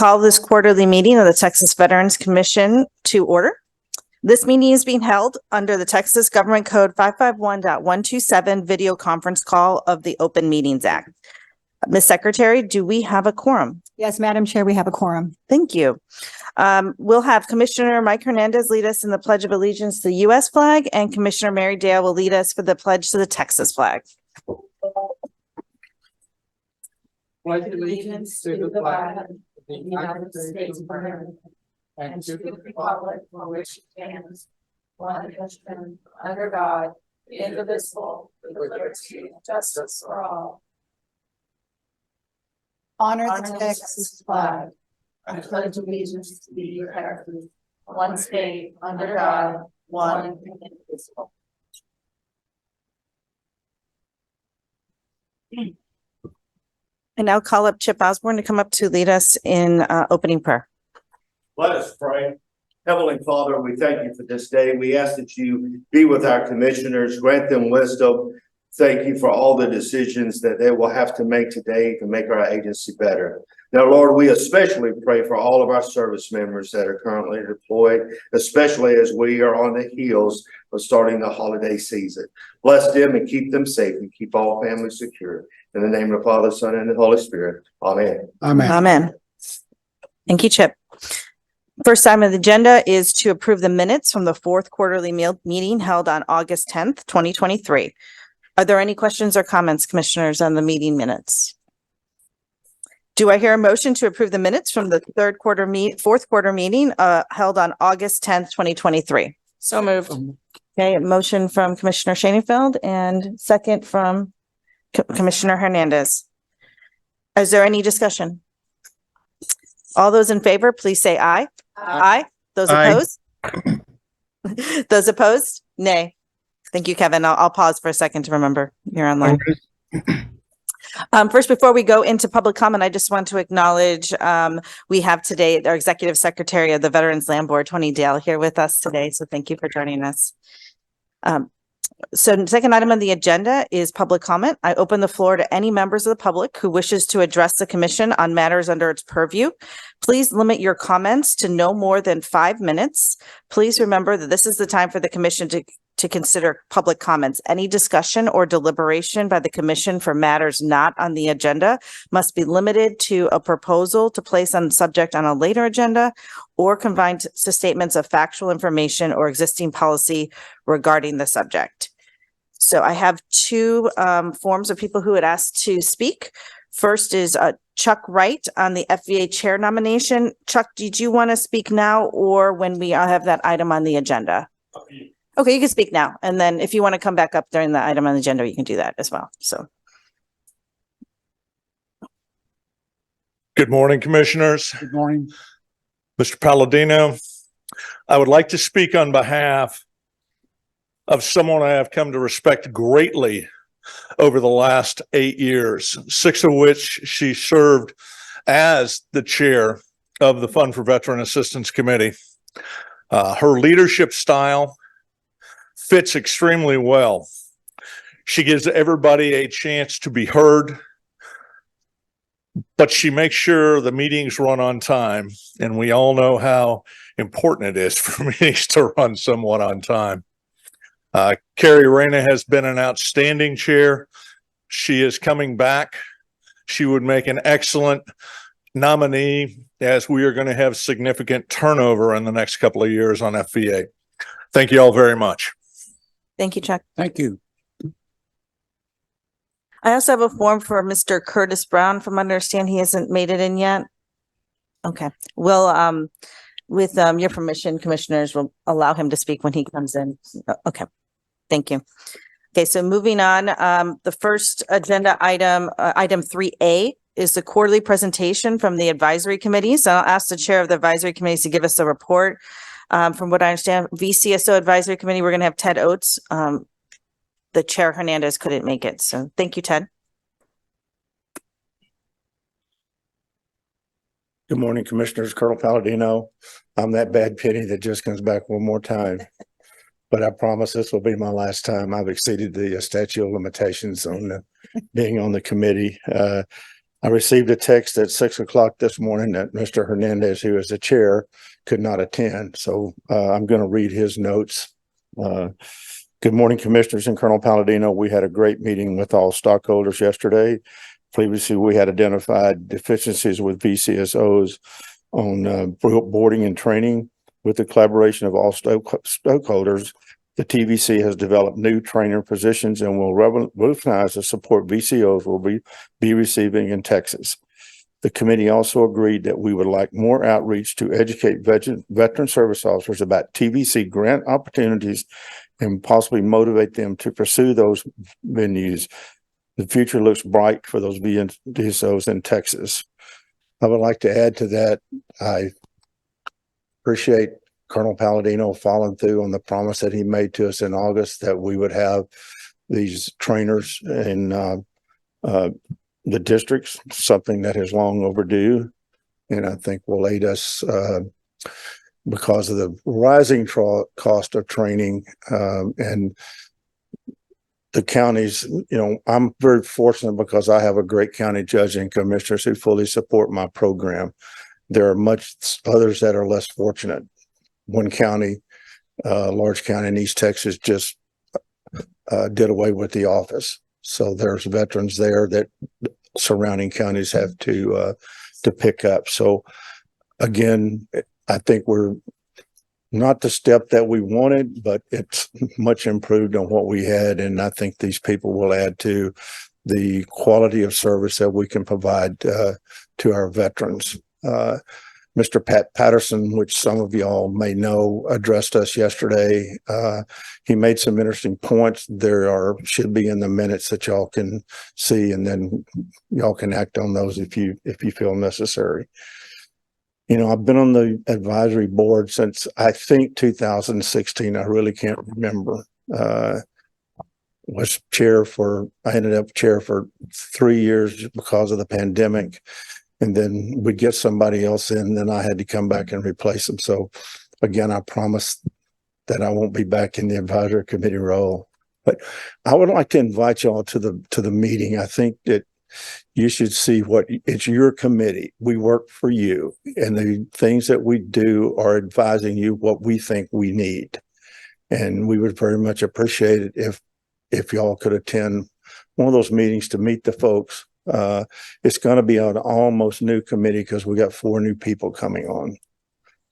Call this quarterly meeting of the Texas Veterans Commission to order. This meeting is being held under the Texas Government Code 551.127 video conference call of the Open Meetings Act. Ms. Secretary, do we have a quorum? Yes, Madam Chair, we have a quorum. Thank you. We'll have Commissioner Mike Hernandez lead us in the Pledge of Allegiance to the U.S. flag, and Commissioner Mary Dale will lead us for the pledge to the Texas flag. Pledge allegiance to the flag of the United States of America and to the republic for which it stands, one nation, under God, indivisible, with liberty and justice for all. Honor the Texas flag. I pledge allegiance to the American, one state, under God, one and indivisible. I now call up Chip Osborne to come up to lead us in opening prayer. Let us pray. Heavenly Father, we thank you for this day. We ask that you be with our commissioners, grant them wisdom. Thank you for all the decisions that they will have to make today to make our agency better. Now, Lord, we especially pray for all of our service members that are currently deployed, especially as we are on the heels of starting the holiday season. Bless them and keep them safe and keep all families secure. In the name of the Father, Son, and the Holy Spirit. Amen. Amen. Amen. Thank you, Chip. First item of the agenda is to approve the minutes from the fourth quarterly meeting held on August 10th, 2023. Are there any questions or comments, commissioners, on the meeting minutes? Do I hear a motion to approve the minutes from the fourth quarter meeting held on August 10th, 2023? So moved. Okay, a motion from Commissioner Schoenfeld and second from Commissioner Hernandez. Is there any discussion? All those in favor, please say aye. Aye. Those opposed? Those opposed? Nay. Thank you, Kevin. I'll pause for a second to remember you're online. First, before we go into public comment, I just want to acknowledge we have today our Executive Secretary of the Veterans Land Board, Tony Dale, here with us today. So thank you for joining us. So the second item on the agenda is public comment. I open the floor to any members of the public who wishes to address the commission on matters under its purview. Please limit your comments to no more than 5 minutes. Please remember that this is the time for the commission to consider public comments. Any discussion or deliberation by the commission for matters not on the agenda must be limited to a proposal to place on subject on a later agenda or confined to statements of factual information or existing policy regarding the subject. So I have two forms of people who had asked to speak. First is Chuck Wright on the FVA chair nomination. Chuck, did you want to speak now or when we have that item on the agenda? Okay, you can speak now. And then if you want to come back up during the item on the agenda, you can do that as well. So. Good morning, commissioners. Good morning. Mr. Palladino, I would like to speak on behalf of someone I have come to respect greatly over the last 8 years, 6 of which she served as the chair of the Fund for Veteran Assistance Committee. Her leadership style fits extremely well. She gives everybody a chance to be heard, but she makes sure the meetings run on time. And we all know how important it is for meetings to run somewhat on time. Carrie Reyna has been an outstanding chair. She is coming back. She would make an excellent nominee as we are going to have significant turnover in the next couple of years on FVA. Thank you all very much. Thank you, Chuck. Thank you. I also have a form for Mr. Curtis Brown. From what I understand, he hasn't made it in yet. Okay. Well, with your permission, commissioners, will allow him to speak when he comes in. Okay. Thank you. Okay, so moving on, the first agenda item, item 3A, is the quarterly presentation from the advisory committee. So I'll ask the chair of the advisory committee to give us a report. From what I understand, VCSO advisory committee, we're going to have Ted Oates. The chair Hernandez couldn't make it. So thank you, Ted. Good morning, commissioners. Colonel Palladino. I'm that bad penny that just comes back one more time. But I promise this will be my last time. I've exceeded the statute of limitations on being on the committee. I received a text at 6 o'clock this morning that Mr. Hernandez, who is the chair, could not attend. So I'm going to read his notes. Good morning, Commissioners and Colonel Palladino. We had a great meeting with all stockholders yesterday. Previously, we had identified deficiencies with VCSOs on boarding and training. With the collaboration of all stakeholders, the TVC has developed new trainer positions and will revolutionize the support VCOs will be receiving in Texas. The committee also agreed that we would like more outreach to educate veteran service officers about TVC grant opportunities and possibly motivate them to pursue those venues. The future looks bright for those VCOs in Texas. I would like to add to that, I appreciate Colonel Palladino following through on the promise that he made to us in August that we would have these trainers in the districts, something that is long overdue. And I think will aid us because of the rising cost of training and the counties. I'm very fortunate because I have a great county judge and commissioners who fully support my program. There are much others that are less fortunate. One county, large county in East Texas, just did away with the office. So there's veterans there that surrounding counties have to pick up. So again, I think we're not the step that we wanted, but it's much improved on what we had. And I think these people will add to the quality of service that we can provide to our veterans. Mr. Pat Patterson, which some of y'all may know, addressed us yesterday. He made some interesting points. Should be in the minutes that y'all can see, and then y'all can act on those if you feel necessary. I've been on the advisory board since I think 2016. I really can't remember. I ended up chair for 3 years because of the pandemic. And then we'd get somebody else in, and then I had to come back and replace them. So again, I promise that I won't be back in the advisory committee role. But I would like to invite y'all to the meeting. I think that you should see it's your committee. We work for you, and the things that we do are advising you what we think we need. And we would very much appreciate it if y'all could attend one of those meetings to meet the folks. It's going to be an almost new committee because we got 4 new people coming on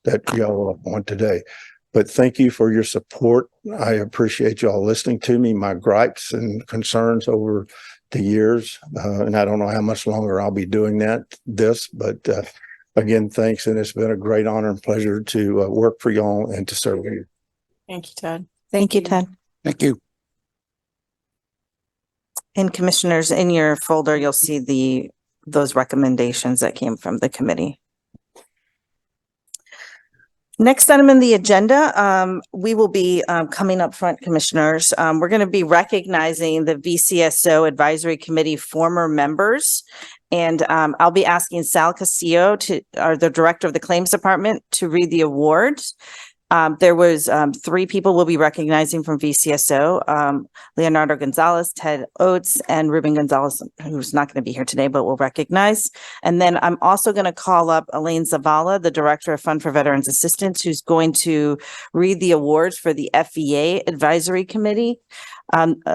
that y'all will appoint today. But thank you for your support. I appreciate y'all listening to me, my gripes and concerns over the years. And I don't know how much longer I'll be doing but again, thanks. And it's been a great honor and pleasure to work for y'all and to serve you. Thank you, Ted. Thank you, Ted. Thank you. And commissioners, in your folder, you'll see those recommendations that came from the committee. Next item in the agenda, we will be coming up front, commissioners. We're going to be recognizing the VCSO Advisory Committee former members. And I'll be asking Sal Castillo, the director of the claims department, to read the awards. There was 3 people we'll be recognizing from VCSO, Leonardo Gonzalez, Ted Oates, and Ruben Gonzalez, who's not going to be here today, but we'll recognize. And then I'm also going to call up Elaine Zavala, the Director of Fund for Veterans Assistance, who's going to read the awards for the FVA Advisory Committee.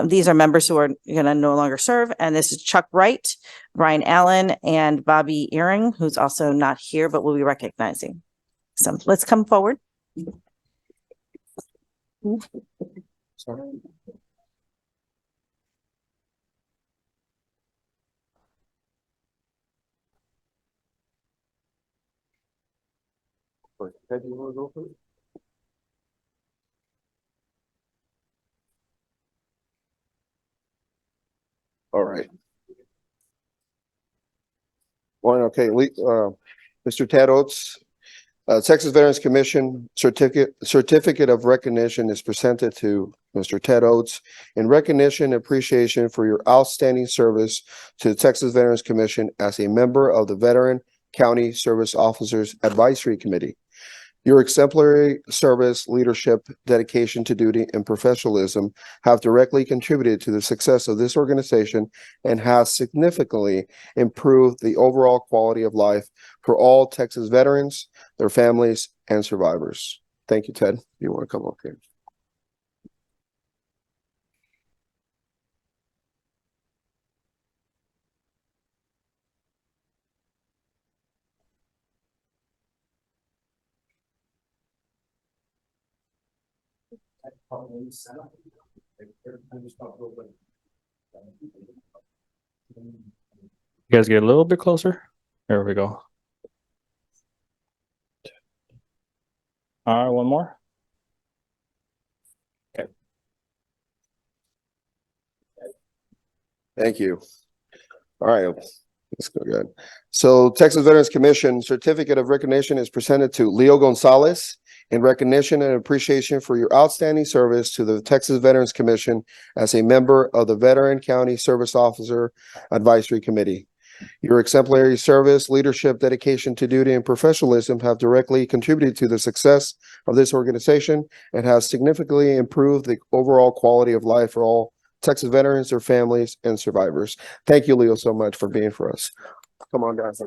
These are members who are going to no longer serve. And this is Chuck Wright, Brian Allen, and Bobby Earring, who's also not here, but we'll be recognizing. So let's come forward. Sorry. All right. Mr. Ted Oates, Texas Veterans Commission certificate of recognition is presented to Mr. Ted Oates in recognition and appreciation for your outstanding service to the Texas Veterans Commission as a member of the Veteran County Service Officers Advisory Committee. Your exemplary service, leadership, dedication to duty, and professionalism have directly contributed to the success of this organization and has significantly improved the overall quality of life for all Texas veterans, their families, and survivors. Thank you, Ted. You want to come up here? You guys get a little bit closer. There we go. All right, one more. Thank you. All right, let's go good. So Texas Veterans Commission Certificate of Recognition is presented to Leo Gonzalez in recognition and appreciation for your outstanding service to the Texas Veterans Commission as a member of the Veteran County Service Officer Advisory Committee. Your exemplary service, leadership, dedication to duty, and professionalism have directly contributed to the success of this organization and has significantly improved the overall quality of life for all Texas veterans, their families, and survivors. Thank you, Leo, so much for being for us. Come on, guys.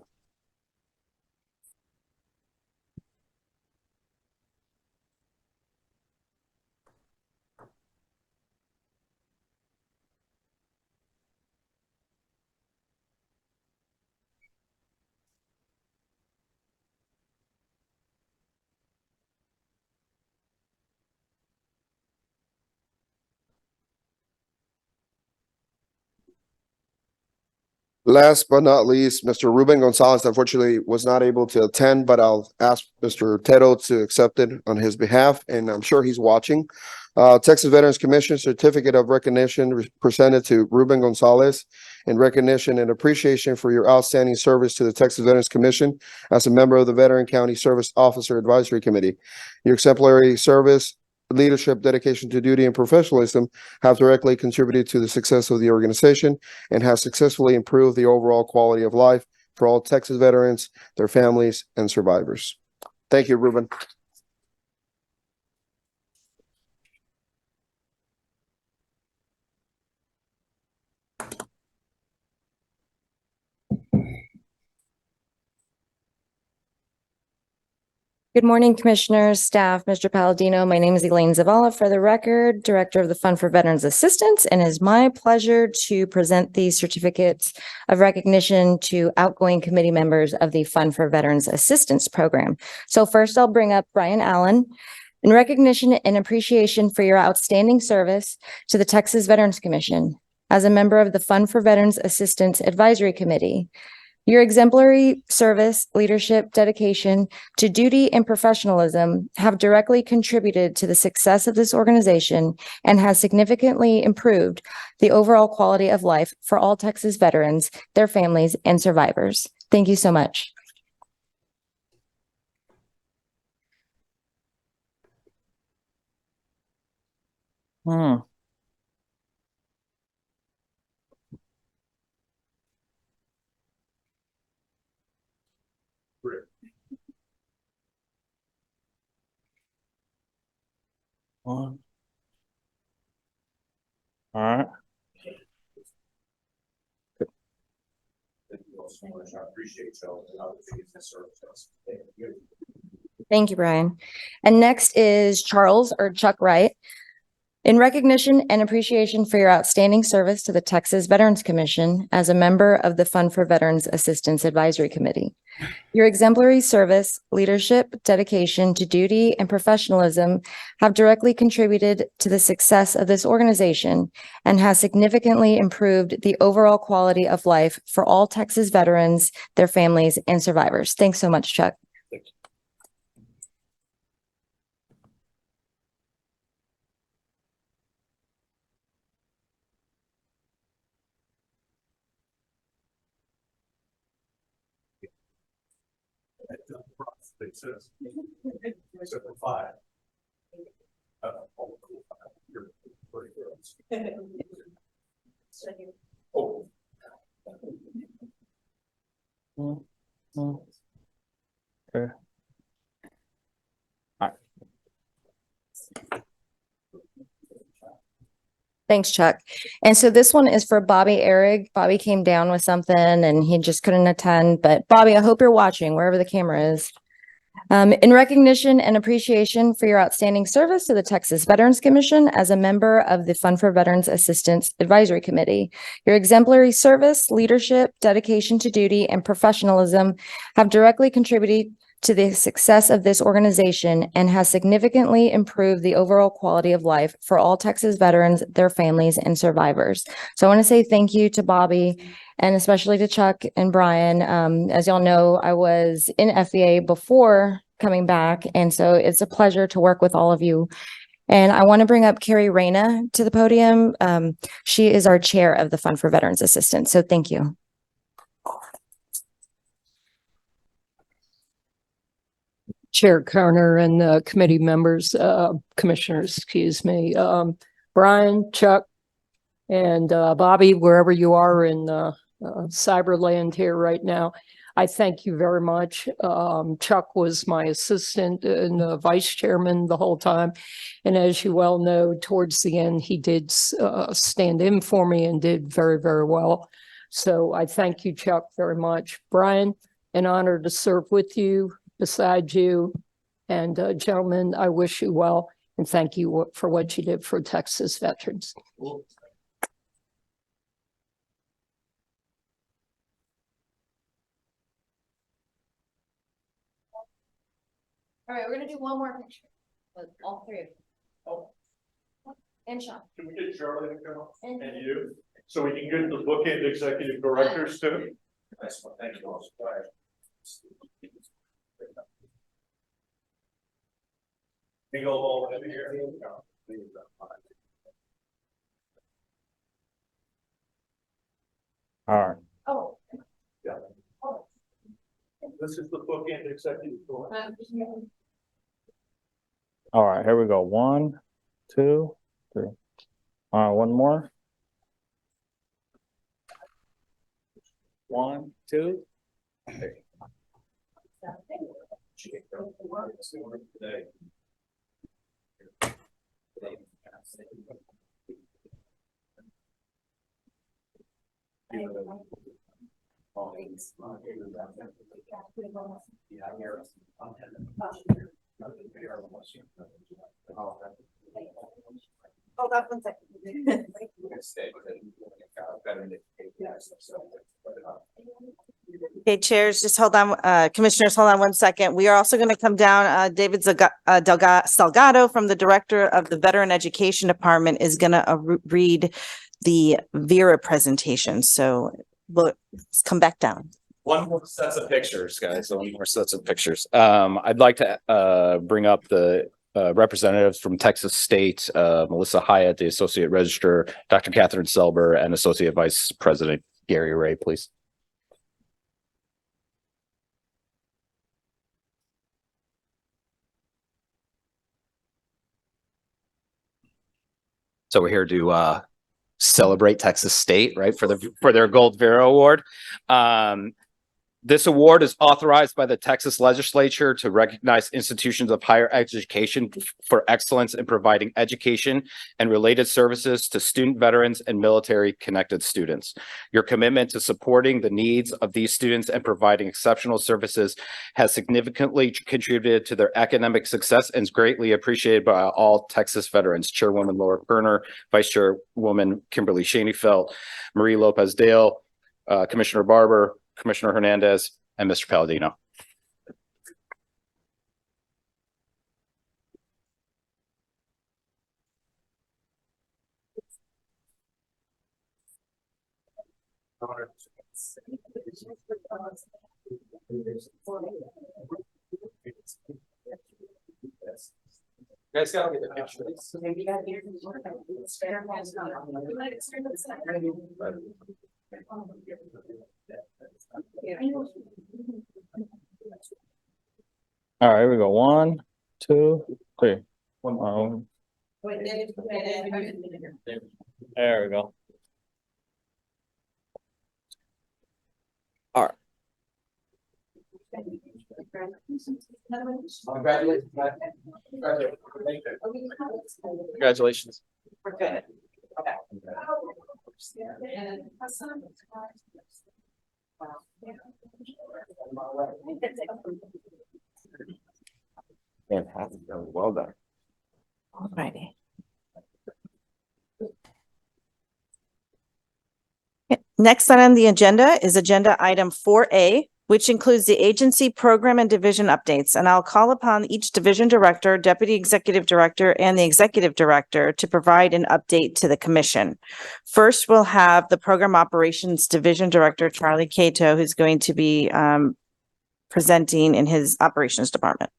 Last but not least, Mr. Ruben Gonzalez unfortunately was not able to attend, but I'll ask Mr. Ted Oates to accept it on his behalf, and I'm sure he's watching. Texas Veterans Commission Certificate of Recognition presented to Ruben Gonzalez in recognition and appreciation for your outstanding service to the Texas Veterans Commission as a member of the Veteran County Service Officer Advisory Committee. Your exemplary service, leadership, dedication to duty, and professionalism have directly contributed to the success of the organization and have successfully improved the overall quality of life for all Texas veterans, their families, and survivors. Thank you, Ruben. Good morning, Commissioners, staff, Mr. Palladino. My name is Elaine Zavala, for the record, Director of the Fund for Veterans Assistance, and it is my pleasure to present these certificates of recognition to outgoing committee members of the Fund for Veterans Assistance Program. So first, I'll bring up Brian Allen. In recognition and appreciation for your outstanding service to the Texas Veterans Commission as a member of the Fund for Veterans Assistance Advisory Committee, your exemplary service, leadership, dedication to duty, and professionalism have directly contributed to the success of this organization and has significantly improved the overall quality of life for all Texas veterans, their families, and survivors. Thank you so much. All right. Thank you, Brian. And next is Charles or Chuck Wright. In recognition and appreciation for your outstanding service to the Texas Veterans Commission as a member of the Fund for Veterans Assistance Advisory Committee. Your exemplary service, leadership, dedication to duty, and professionalism have directly contributed to the success of this organization and has significantly improved the overall quality of life for all Texas veterans, their families, and survivors. Thanks so much, Chuck. Except for five. Oh. Okay. Thanks, Chuck. And so this one is for Bobby Eric. Bobby came down with something and he just couldn't attend, but Bobby, I hope you're watching wherever the camera is. In recognition and appreciation for your outstanding service to the Texas Veterans Commission as a member of the Fund for Veterans Assistance Advisory Committee, your exemplary service, leadership, dedication to duty, and professionalism have directly contributed to the success of this organization and has significantly improved the overall quality of life for all Texas veterans, their families, and survivors. So I want to say thank you to Bobby and especially to Chuck and Brian. As y'all know, I was in FVA before coming back, and so it's a pleasure to work with all of you. And I want to bring up Carrie Reyna to the podium. She is our chair of the Fund for Veterans Assistance. So thank you. Chair Kerner and committee members, commissioners, excuse me, Brian, Chuck, and Bobby, wherever you are in cyberland here right now. I thank you very much. Chuck was my assistant and vice chairman the whole time. And as you well know, towards the end, he did stand in for me and did very, very well. So I thank you, Chuck, very much. Brian, an honor to serve with you, beside you. And gentlemen, I wish you well and thank you for what you did for Texas veterans. All right, we're gonna do one more picture with all three of you. And Sean. Can we get Charlie to come and you, so we can get the bookend executive directors too? Nice one. Thank you all. You go all over here. All right. Oh. This is the bookend executive director. All right, here we go. 1, 2, 3. All right, one more. 1, 2. Hold on one second. Okay, chairs, just hold on, commissioners, hold on one second. We are also going to come down, David Salgado from the Director of the Veteran Education Department is going to read the Vera presentation. So we'll come back down. One more sets of pictures, guys. One more sets of pictures. I'd like to bring up the representatives from Texas State, Melissa Hyatt, the Associate Registrar, Dr. Catherine Selber, and Associate Vice President Gary Ray, please. So we're here to celebrate Texas State, right, for their Gold Vera Award. This award is authorized by the Texas legislature to recognize institutions of higher education for excellence in providing education and related services to student veterans and military connected students. Your commitment to supporting the needs of these students and providing exceptional services has significantly contributed to their academic success and is greatly appreciated by all Texas veterans. Chairwoman Laura Kerner, Vice Chairwoman Kimberly Schoenfeld, Marie Lopez Dale, Commissioner Barber, Commissioner Hernandez, and Mr. Palladino. Guys, gotta get the picture. All right, here we go. 1, 2, 3. There we go. All right. Congratulations. We're good. Fantastic. Well done. Alrighty. Next on the agenda is agenda item 4A, which includes the agency program and division updates. And I'll call upon each division director, deputy executive director, and the executive director to provide an update to the commission. First, we'll have the program operations division director, Charlie Cato, who's going to be presenting in his operations department.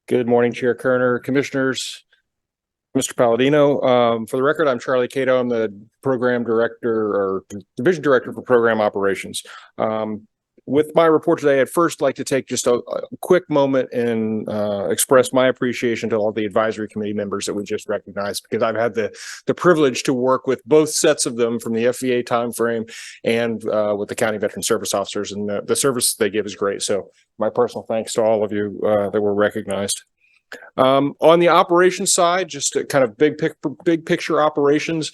Good morning, Chair Kerner, Commissioners, Mr. Palladino. For the record, I'm Charlie Cato. I'm the Program Director or Division Director for Program Operations. With my report today, I'd first like to take just a quick moment and express my appreciation to all the advisory committee members that we just recognized, because I've had the privilege to work with both sets of them from the FVA timeframe and with the County Veteran Service Officers, and the service they give is great. So my personal thanks to all of you that were recognized. On the operations side, just a kind of big picture operations,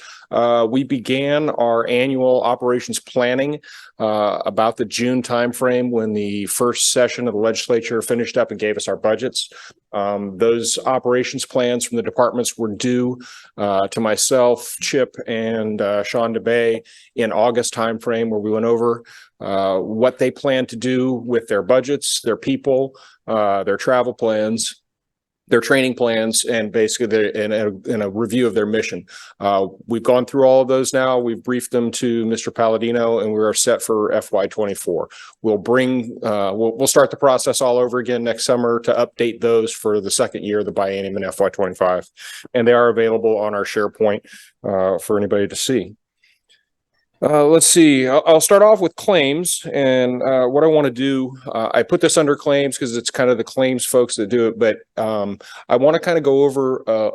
we began our annual operations planning about the June timeframe when the first session of the legislature finished up and gave us our budgets. Those operations plans from the departments were due to myself, Chip, and Sean DeBay in August timeframe, where we went over what they plan to do with their budgets, their people, their travel plans, their training plans, and basically in a review of their mission. We've gone through all of those now. We've briefed them to Mr. Palladino, and we are set for FY24. We'll start the process all over again next summer to update those for the second year of the biennium in FY25. And they are available on our SharePoint for anybody to see. Let's see. I'll start off with claims, and what I want to do, I put this under claims because it's kind of the claims folks that do it, but I want to kind of go over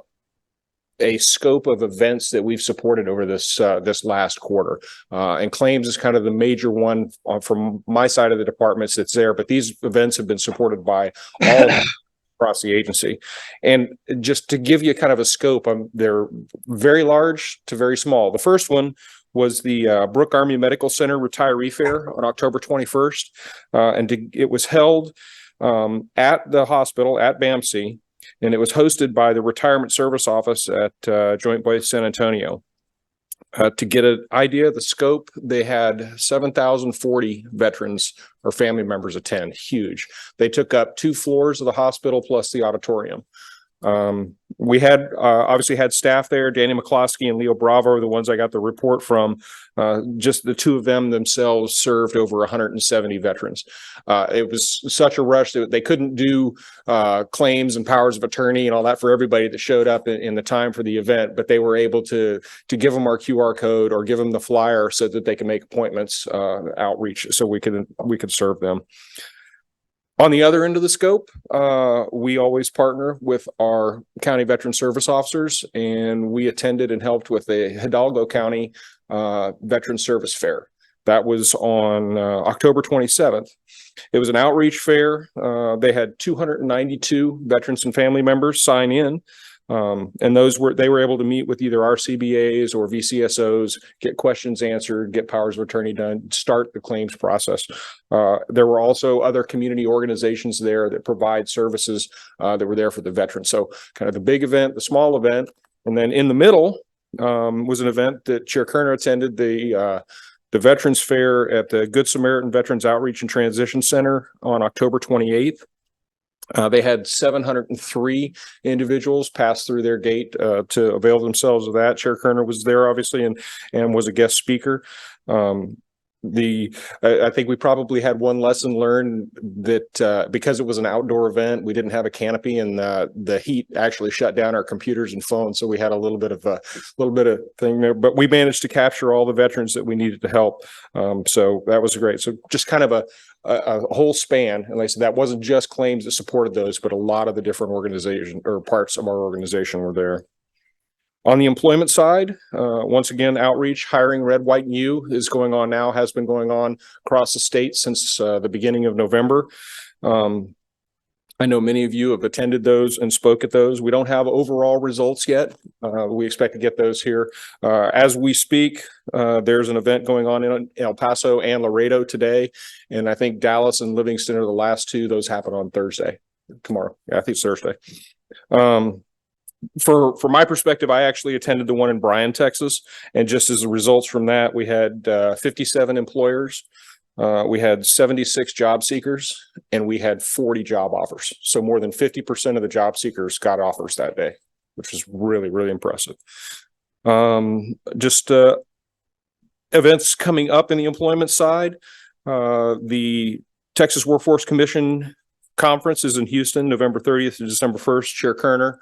a scope of events that we've supported over this last quarter. And claims is kind of the major one from my side of the departments that's there, but these events have been supported by all across the agency. And just to give you kind of a scope, they're very large to very small. The first one was the Brooke Army Medical Center Retiree Fair on October 21st. It was held at the hospital at BAMC, and it was hosted by the Retirement Service Office at Joint Base San Antonio. To get an idea of the scope, they had 7,040 veterans or family members attend. Huge. They took up 2 floors of the hospital plus the auditorium. We had obviously had staff there. Danny McCloskey and Leo Bravo are the ones I got the report from. Just the 2 of them themselves served over 170 veterans. It was such a rush that they couldn't do claims and powers of attorney and all that for everybody that showed up in the time for the event, but they were able to give them our QR code or give them the flyer so that they can make appointments, outreach, so we could serve them. On the other end of the scope, we always partner with our county veteran service officers, and we attended and helped with the Hidalgo County Veteran Service Fair. That was on October 27th. It was an outreach fair. They had 292 veterans and family members sign in. And they were able to meet with either RCBAs or VCSOs, get questions answered, get powers of attorney done, start the claims process. There were also other community organizations there that provide services that were there for the veterans. So kind of the big event, the small event, and then in the middle was an event that Chair Kerner attended, the Veterans Fair at the Good Samaritan Veterans Outreach and Transition Center on October 28th. They had 703 individuals pass through their gate to avail themselves of that. Chair Kerner was there, obviously, and was a guest speaker. I think we probably had one lesson learned that because it was an outdoor event, we didn't have a canopy, and the heat actually shut down our computers and phones. So we had a little bit of thing there, but we managed to capture all the veterans that we needed to help. So that was great. So just kind of a whole span. And like I said, that wasn't just claims that supported those, but a lot of the different organization or parts of our organization were there. On the employment side, once again, outreach, hiring, red, white, and U is going on now, has been going on across the state since the beginning of November. I know many of you have attended those and spoke at those. We don't have overall results yet. We expect to get those here. As we speak, there's an event going on in El Paso and Laredo today. And I think Dallas and Livingston are the last two. Those happen on Thursday, tomorrow. Yeah, I think it's Thursday. For my perspective, I actually attended the one in Bryan, Texas. And just as a results from that, we had 57 employers. We had 76 job seekers and we had 40 job offers. So more than 50% of the job seekers got offers that day, which was really, really impressive. Events coming up in the employment side. The Texas Workforce Commission Conference is in Houston, November 30th to December 1st. Chair Kerner,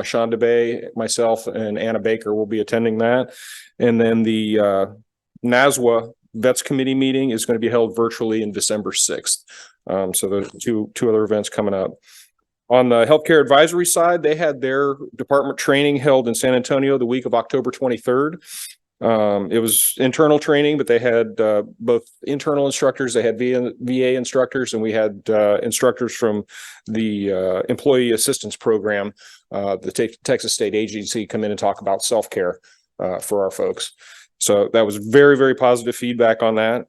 Sean DeBay, myself, and Anna Baker will be attending that. And then the NASWA Vets Committee meeting is going to be held virtually in December 6th. So the two other events coming up. On the healthcare advisory side, they had their department training held in San Antonio the week of October 23rd. It was internal training, but they had both internal instructors, they had VA instructors, and we had instructors from the Employee Assistance Program, the Texas State Agency, come in and talk about self-care for our folks. So that was very, very positive feedback on that.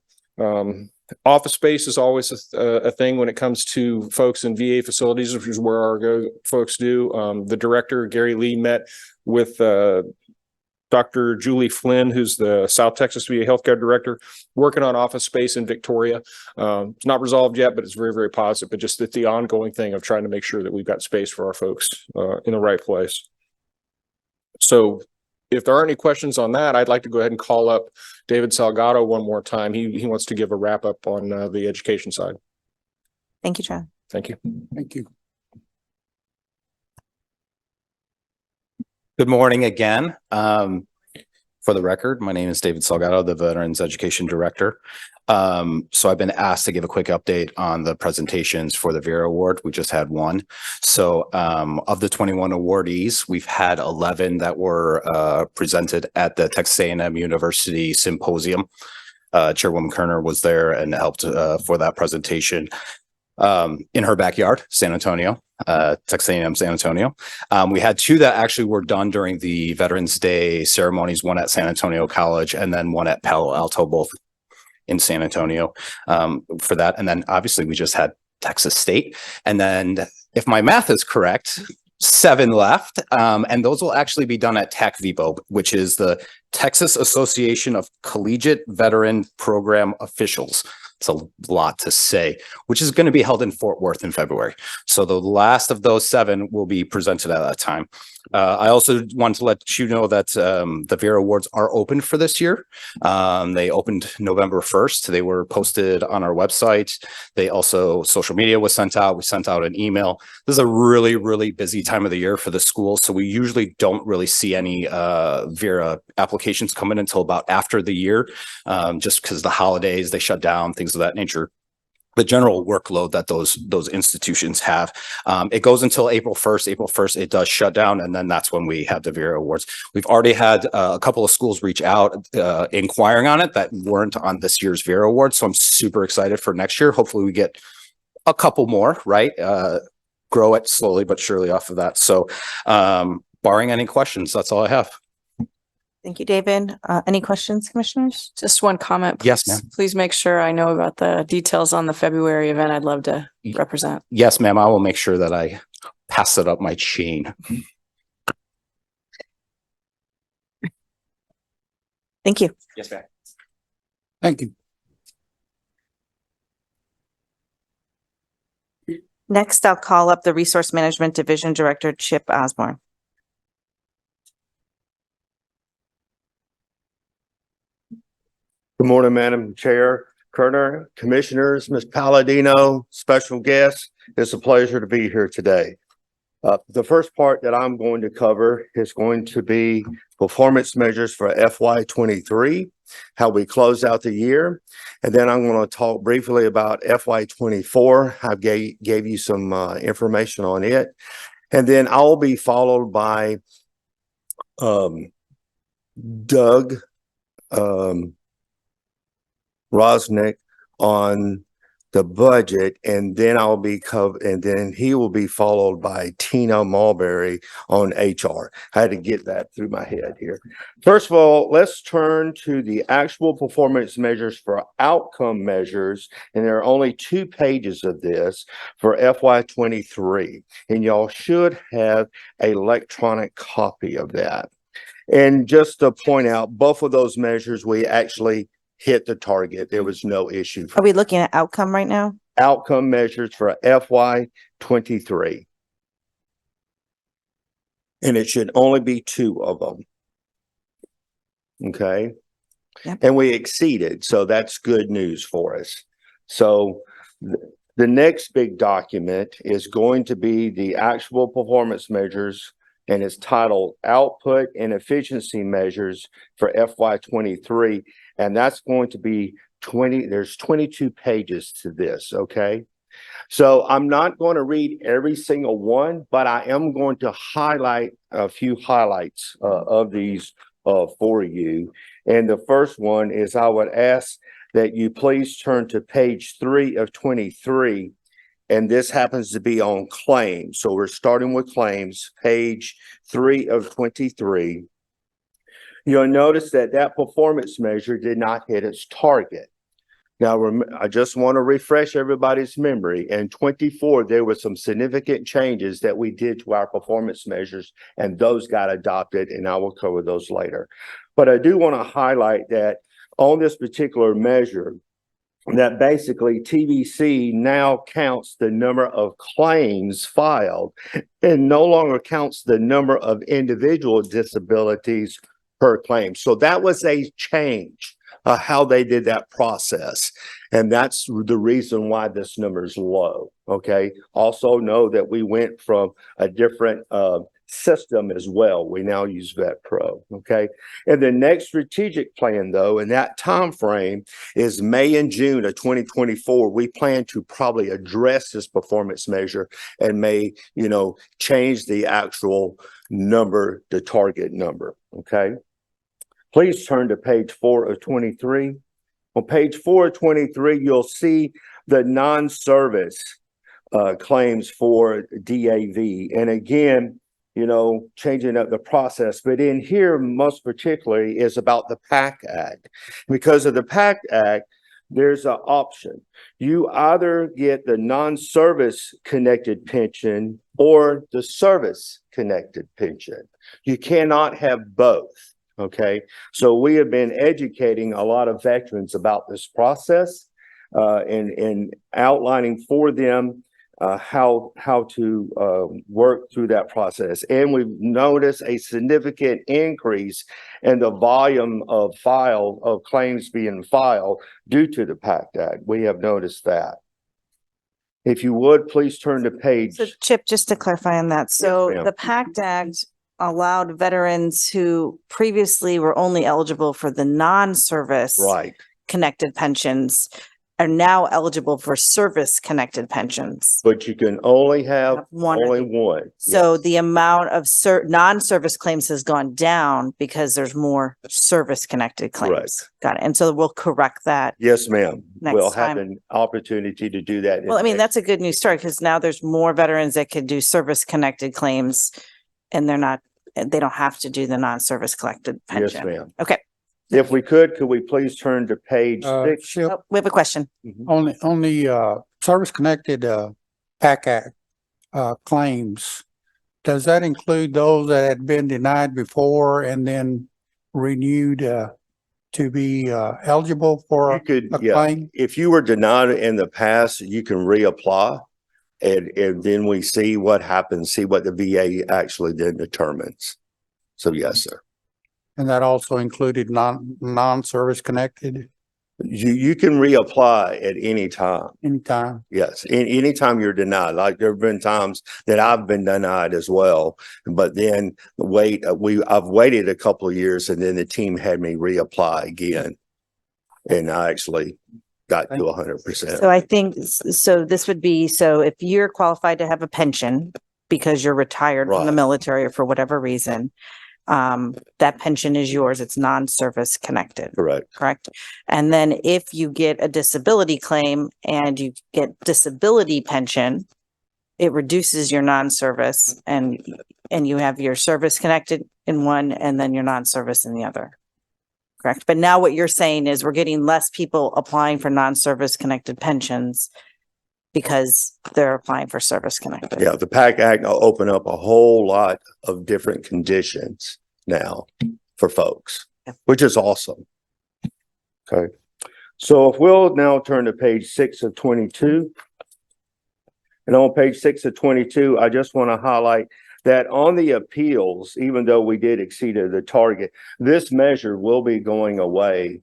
Office space is always a thing when it comes to folks in VA facilities, which is where our folks do. The director, Gary Lee, met with Dr. Julie Flynn, who's the South Texas VA Healthcare Director, working on office space in Victoria. It's not resolved yet, but it's very, very positive. But just it's the ongoing thing of trying to make sure that we've got space for our folks in the right place. So if there aren't any questions on that, I'd like to go ahead and call up David Salgado one more time. He wants to give a wrap up on the education side. Thank you, John. Thank you. Thank you. Good morning again. For the record, my name is David Salgado, the Veterans Education Director. So I've been asked to give a quick update on the presentations for the Vera Award. We just had one. So of the 21 awardees, we've had 11 that were presented at the Texas A&M University Symposium. Chairwoman Kerner was there and helped for that presentation in her backyard, San Antonio. Texas A&M San Antonio. We had two that actually were done during the Veterans Day ceremonies, one at San Antonio College and then one at Palo Alto, both in San Antonio for that. And then obviously we just had Texas State. And then if my math is correct, 7 left. And those will actually be done at TACVIPO, which is the Texas Association of Collegiate Veteran Program Officials. It's a lot to say, which is going to be held in Fort Worth in February. So the last of those 7 will be presented at that time. I also want to let you know that the Vera Awards are open for this year. They opened November 1st. They were posted on our website. They also, social media was sent out. We sent out an email. This is a really, really busy time of the year for the school. So we usually don't really see any Vera applications come in until about after the year, just because the holidays, they shut down, things of that nature. The general workload that those institutions have. It goes until April 1st. April 1st, it does shut down, and then that's when we have the Vera Awards. We've already had a couple of schools reach out inquiring on it that weren't on this year's Vera Awards, so I'm super excited for next year. Hopefully we get a couple more, right? Grow it slowly but surely off of that. So barring any questions, that's all I have. Thank you, David. Any questions, commissioners? Just one comment. Yes, please. ma'am. Please make sure I know about the details on the February event. I'd love to represent. Yes, ma'am. I will make sure that I pass it up my chain. Thank you. Yes, ma'am. Thank you. Next, I'll call up the Resource Management Division Director, Chip Osborne. Good morning, Madam Chair, Kerner, Commissioners, Ms. Palladino, special guests. It's a pleasure to be here today. The first part that I'm going to cover is going to be performance measures for FY23, how we close out the year. And then I'm going to talk briefly about FY24. I gave you some information on it. And then I'll be followed by Doug Rosnick on the budget, and then and then he will be followed by Tina Mulberry on HR. I had to get that through my head here. First of all, let's turn to the actual performance measures for outcome measures. And there are only 2 pages of this for FY23. And y'all should have an electronic copy of that. And just to point out, both of those measures, we actually hit the target. There was no issue. Are we looking at outcome right now? Outcome measures for FY23. And it should only be 2 of them. Okay. Yep. And we exceeded, so that's good news for us. So the next big document is going to be the actual performance measures, and it's titled Output and Efficiency Measures for FY23. And that's going to be there's 22 pages to this, okay? So I'm not going to read every single one, but I am going to highlight a few highlights of these for you. And the first one is I would ask that you please turn to page 3 of 23. And this happens to be on claims. So we're starting with claims, page 3 of 23. You'll notice that that performance measure did not hit its target. Now, I just want to refresh everybody's memory. In 24, there were some significant changes that we did to our performance measures, and those got adopted, and I will cover those later. But I do want to highlight that on this particular measure, that basically TVC now counts the number of claims filed and no longer counts the number of individual disabilities per claim. So that was a change. How they did that process. And that's the reason why this number is low. Okay. Also know that we went from a different system as well. We now use Vet Pro. Okay. And the next strategic plan, though, in that time frame is May and June of 2024. We plan to probably address this performance measure and may, change the actual number, the target number. Okay. Please turn to page 4 of 23. On page 4 of 23, you'll see the non-service claims for DAV. And again, changing up the process. But in here, most particularly, is about the PACT Act. Because of the PACT Act, there's an option. You either get the non-service connected pension or the service connected pension. You cannot have both. Okay, so we have been educating a lot of veterans about this process and outlining for them how to work through that process. And we've noticed a significant increase in the volume of claims being filed due to the PACT Act. We have noticed that. If you would, please turn to page. So Chip, just to clarify on that. So ma'am. the PACT Act allowed veterans who previously were only eligible for the non-service Right. connected pensions are now eligible for service connected pensions. But you can only have One. only one. So Yes. the amount of non-service claims has gone down because there's more service connected claims. Correct. Got it. And so we'll correct that. Yes, ma'am. Next We'll have time. an opportunity to do that. Well, I mean, that's a good news story because now there's more veterans that could do service connected claims and they don't have to do the non-service collected Yes, pension. ma'am. Okay. If we could we please turn to page 6? Chip, Oh, we have a question. on the service connected PAC Act claims, does that include those that had been denied before and then renewed to be eligible for You could, a yeah, claim? if you were denied in the past, you can reapply. And then we see what happens, see what the VA actually then determines. So yes, sir. And that also included non-service connected You can reapply at any time. anytime? Yes, anytime you're denied. Like there have been times that I've been denied as well, but then I've waited a couple of years and then the team had me reapply again. And I actually got to 100%. So I think, this would be, so if you're qualified to have a pension because you're retired from the Right. military or for whatever reason, that pension is yours. It's non-service connected, Correct. correct? And then if you get a disability claim and you get disability pension, it reduces your non-service and you have your service connected in one and then your non-service in the other. Correct. But now what you're saying is we're getting less people applying for non-service connected pensions because they're applying for service connected. Yeah, the PAC Act will open up a whole lot of different conditions now for folks, which is awesome. Okay. So if we'll now turn to page 6 of 22. And on page 6 of 22, I just want to highlight that on the appeals, even though we did exceed the target, this measure will be going away,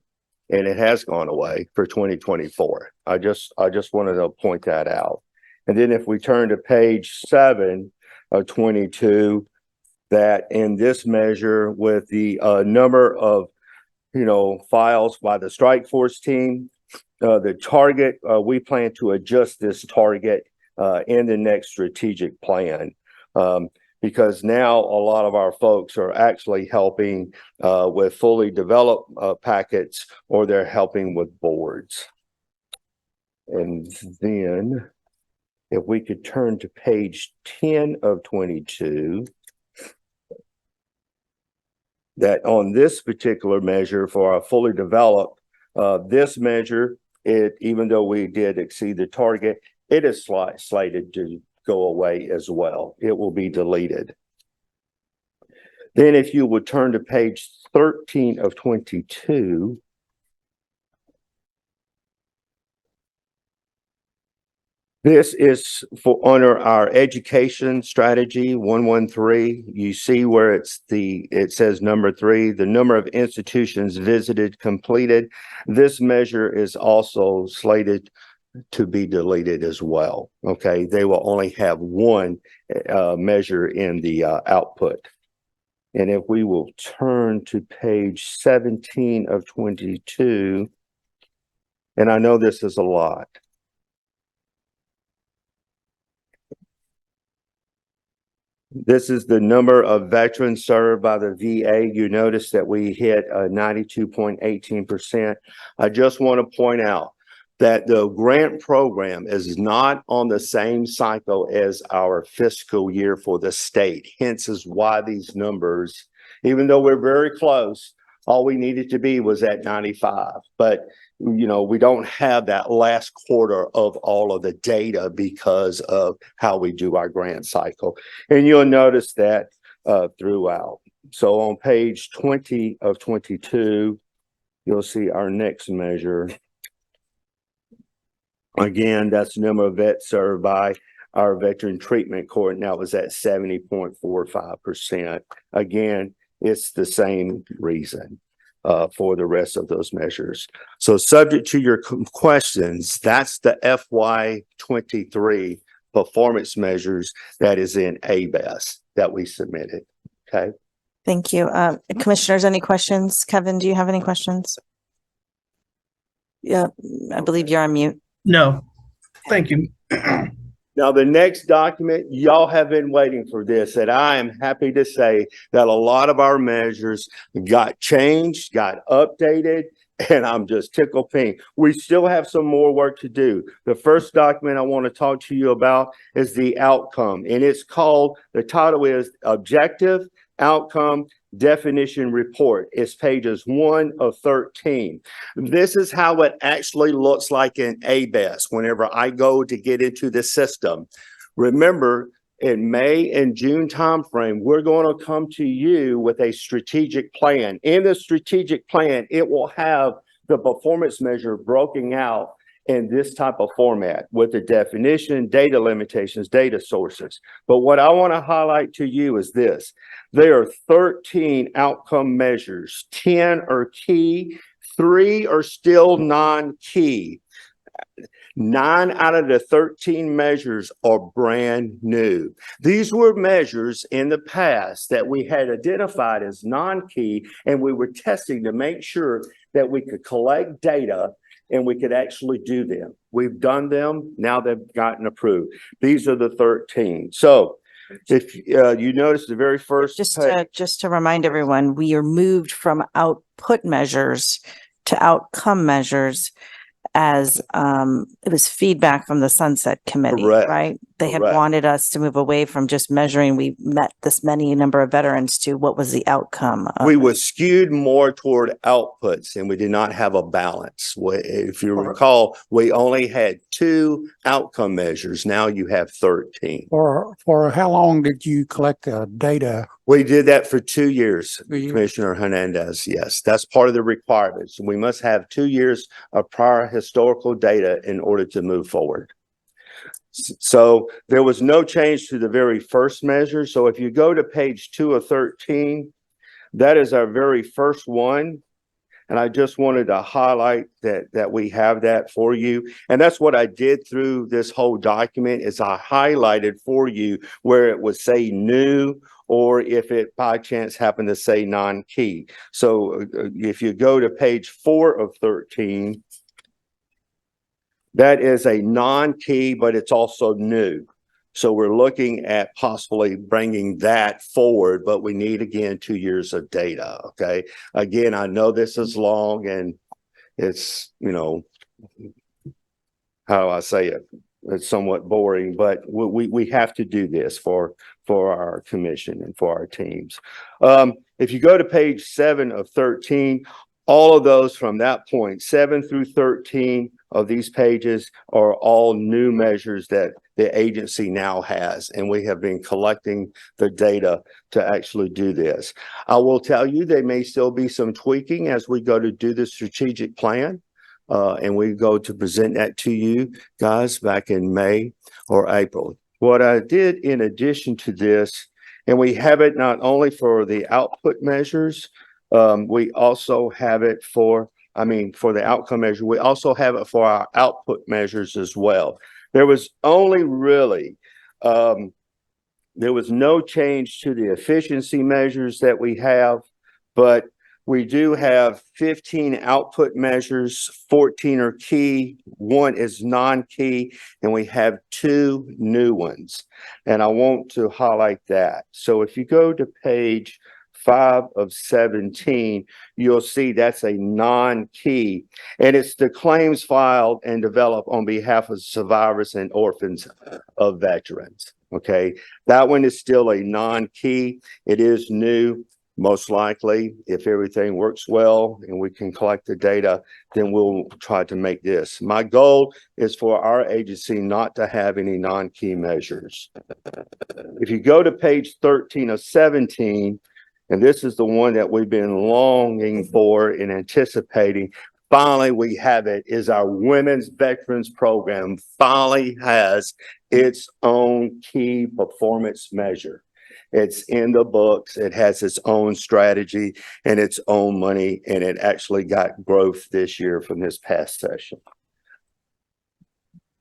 and it has gone away for 2024. I just wanted to point that out. And then if we turn to page 7 of 22, that in this measure with the number of, files by the strike force team, the target, we plan to adjust this target in the next strategic plan. Because now a lot of our folks are actually helping with fully developed packets, or they're helping with boards. And then if we could turn to page 10 of 22, that on this particular measure for our fully developed, this measure, even though we did exceed the target, it is slated to go away as well. It will be deleted. Then if you would turn to page 13 of 22, this is for under our education strategy 113. You see where it says number 3, the number of institutions visited completed. This measure is also slated to be deleted as well. Okay, they will only have one measure in the output. And if we will turn to page 17 of 22, and I know this is a lot. This is the number of veterans served by the VA. You notice that we hit 92.18%. I just want to point out that the grant program is not on the same cycle as our fiscal year for the state. Hence is why these numbers, even though we're very close, all we needed to be was at 95. But, we don't have that last quarter of all of the data because of how we do our grant cycle. And you'll notice that throughout. So on page 20 of 22, you'll see our next measure. Again, that's the number of vets served by our veteran treatment court. Now it was at 70.45%. Again, it's the same reason for the rest of those measures. So subject to your questions, that's the FY23 performance measures that is in ABES that we submitted. Okay. Thank you. Commissioners, any questions? Kevin, do you have any questions? Yeah, I believe you're on mute. No, thank you. Now, the next document, y'all have been waiting for this, and I am happy to say that a lot of our measures got changed, got updated, and I'm just tickled pink. We still have some more work to do. The first document I want to talk to you about is the outcome, and it's called, the title is Objective Outcome Definition Report. It's pages 1 of 13. This is how it actually looks like in ABES whenever I go to get into the system. Remember, in May and June timeframe, we're going to come to you with a strategic plan. In the strategic plan, it will have the performance measure broken out in this type of format with the definition, data limitations, data sources. But what I want to highlight to you is this. There are 13 outcome measures. 10 are key. 3 are still non-key. 9 out of the 13 measures are brand new. These were measures in the past that we had identified as non-key, and we were testing to make sure that we could collect data and we could actually do them. We've done them. Now they've gotten approved. These are the 13. So If you notice the very first. Just to remind everyone, we are moved from output measures to outcome measures as it was feedback from the Sunset Committee, Correct. right? They had Correct. wanted us to move away from just measuring, we met this many number of veterans, to what was the outcome of We it. were skewed more toward outputs and we did not have a balance. If you recall, we only had 2 outcome measures. Now you have 13. For how long did you collect the data? We did that for 2 years, 2 years. Commissioner Hernandez. Yes, that's part of the requirements. We must have 2 years of prior historical data in order to move forward. So there was no change to the very first measure. So if you go to page 2 of 13, that is our very first one. And I just wanted to highlight that we have that for you. And that's what I did through this whole document is I highlighted for you where it would say new or if it by chance happened to say non-key. So if you go to page 4 of 13, that is a non-key, but it's also new. So we're looking at possibly bringing that forward, but we need, again, 2 years of data, okay? Again, I know this is long and it's, you know, how do I say it? It's somewhat boring, but we have to do this for our commission and for our teams. If you go to page 7 of 13, all of those from that point, 7 through 13 of these pages are all new measures that the agency now has, and we have been collecting the data to actually do this. I will tell you, there may still be some tweaking as we go to do the strategic plan, and we go to present that to you guys back in May or April. What I did in addition to this, and we have it not only for the output measures, we also have it for the outcome measure. We also have it for our output measures as well. There was only really, there was no change to the efficiency measures that we have, but we do have 15 output measures, 14 are key, 1 is non-key, and we have 2 new ones. And I want to highlight that. So if you go to page 5 of 17, you'll see that's a non-key, and it's the claims filed and developed on behalf of survivors and orphans of veterans. Okay, that one is still a non-key. It is new. Most likely, if everything works well and we can collect the data, then we'll try to make this. My goal is for our agency not to have any non-key measures. If you go to page 13 of 17, and this is the one that we've been longing for and anticipating. Finally, we have it, is our Women's Veterans Program finally has its own key performance measure. It's in the books. It has its own strategy and its own money, and it actually got growth this year from this past session.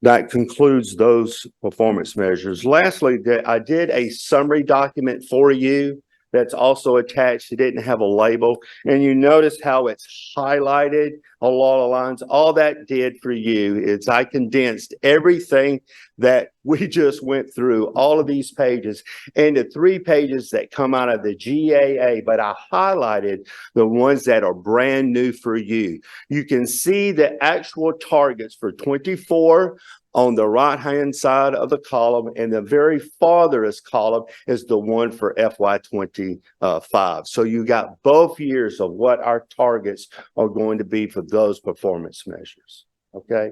That concludes those performance measures. Lastly, I did a summary document for you that's also attached. It didn't have a label, and you notice how it's highlighted a lot of lines. All that did for you is I condensed everything that we just went through, all of these pages, into 3 pages that come out of the GAA, but I highlighted the ones that are brand new for you. You can see the actual targets for 24 on the right-hand side of the column, and the very farthest column is the one for FY25. So you got both years of what our targets are going to be for those performance measures. Okay.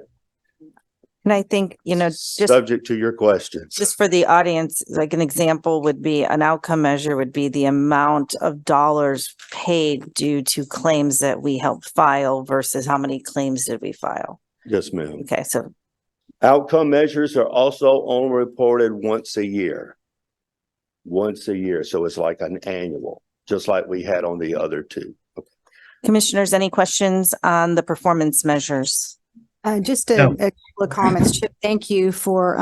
And I think, just subject to your questions. Just for the audience, like an example would be an outcome measure would be the amount of dollars paid due to claims that we helped file versus how many claims did we file. Yes, ma'am. Okay, so outcome measures are also only reported once a year. Once a year. So it's like an annual, just like we had on the other 2. Okay. Commissioners, any questions on the performance measures? Just a couple of comments. Chip, thank you for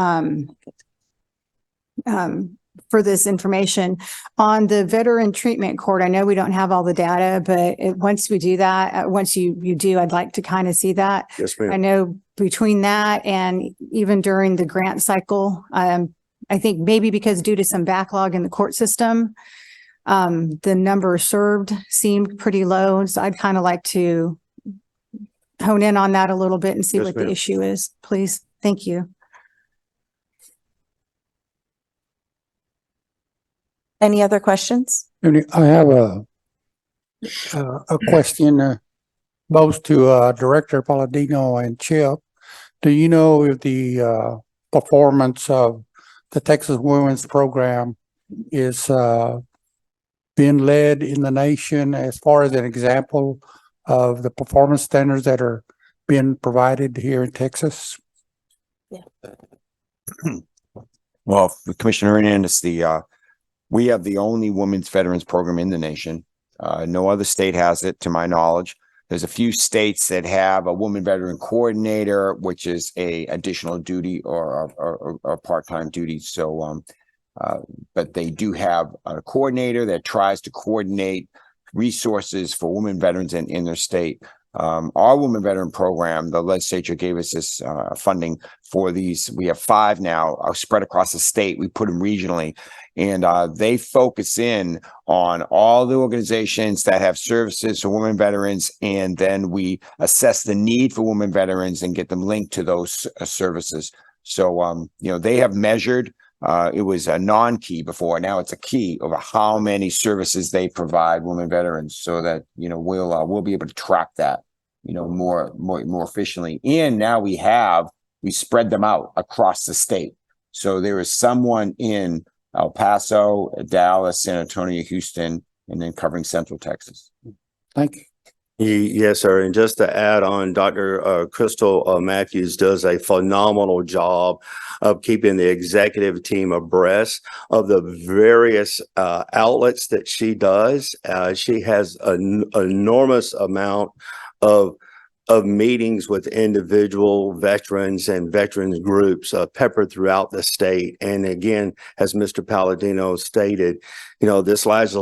this information on the veteran treatment court. I know we don't have all the data, but once we do that, once you do, I'd like to kind of see that. Yes, ma'am. I know between that and even during the grant cycle, I think maybe because due to some backlog in the court system, the number served seemed pretty low. So I'd kind of like to hone in on that a little bit and see Yes, what the ma'am. issue is, please. Thank you. Any other questions? And I have a question, both to, Director Palladino and Chip. Do you know if the, performance of the Texas Women's Program is, being led in the nation as far as an example of the performance standards that are being provided here in Texas? Well, Commissioner Hernandez, we have the only women's veterans program in the nation. No other state has it, to my knowledge. There's a few states that have a woman veteran coordinator, which is a additional duty or a part-time duty. So, but they do have a coordinator that tries to coordinate resources for women veterans in their state. Our women veteran program, the legislature gave us this funding for these. We have 5 now spread across the state. We put them regionally, and they focus in on all the organizations that have services for women veterans, and then we assess the need for women veterans and get them linked to those services. So, you know, they have measured. It was a non-key before. Now it's a key over how many services they provide women veterans, so that, you know, we'll be able to track that, you know, more efficiently. And now we spread them out across the state. So there is someone in El Paso, Dallas, San Antonio, Houston, and then covering Central Texas. Thank you. Yes, sir. And just to add on, Dr. Crystal Matthews does a phenomenal job of keeping the executive team abreast of the various outlets that she does. She has an enormous amount of meetings with individual veterans and veterans groups peppered throughout the state. And again, as Mr. Palladino stated, you know, this last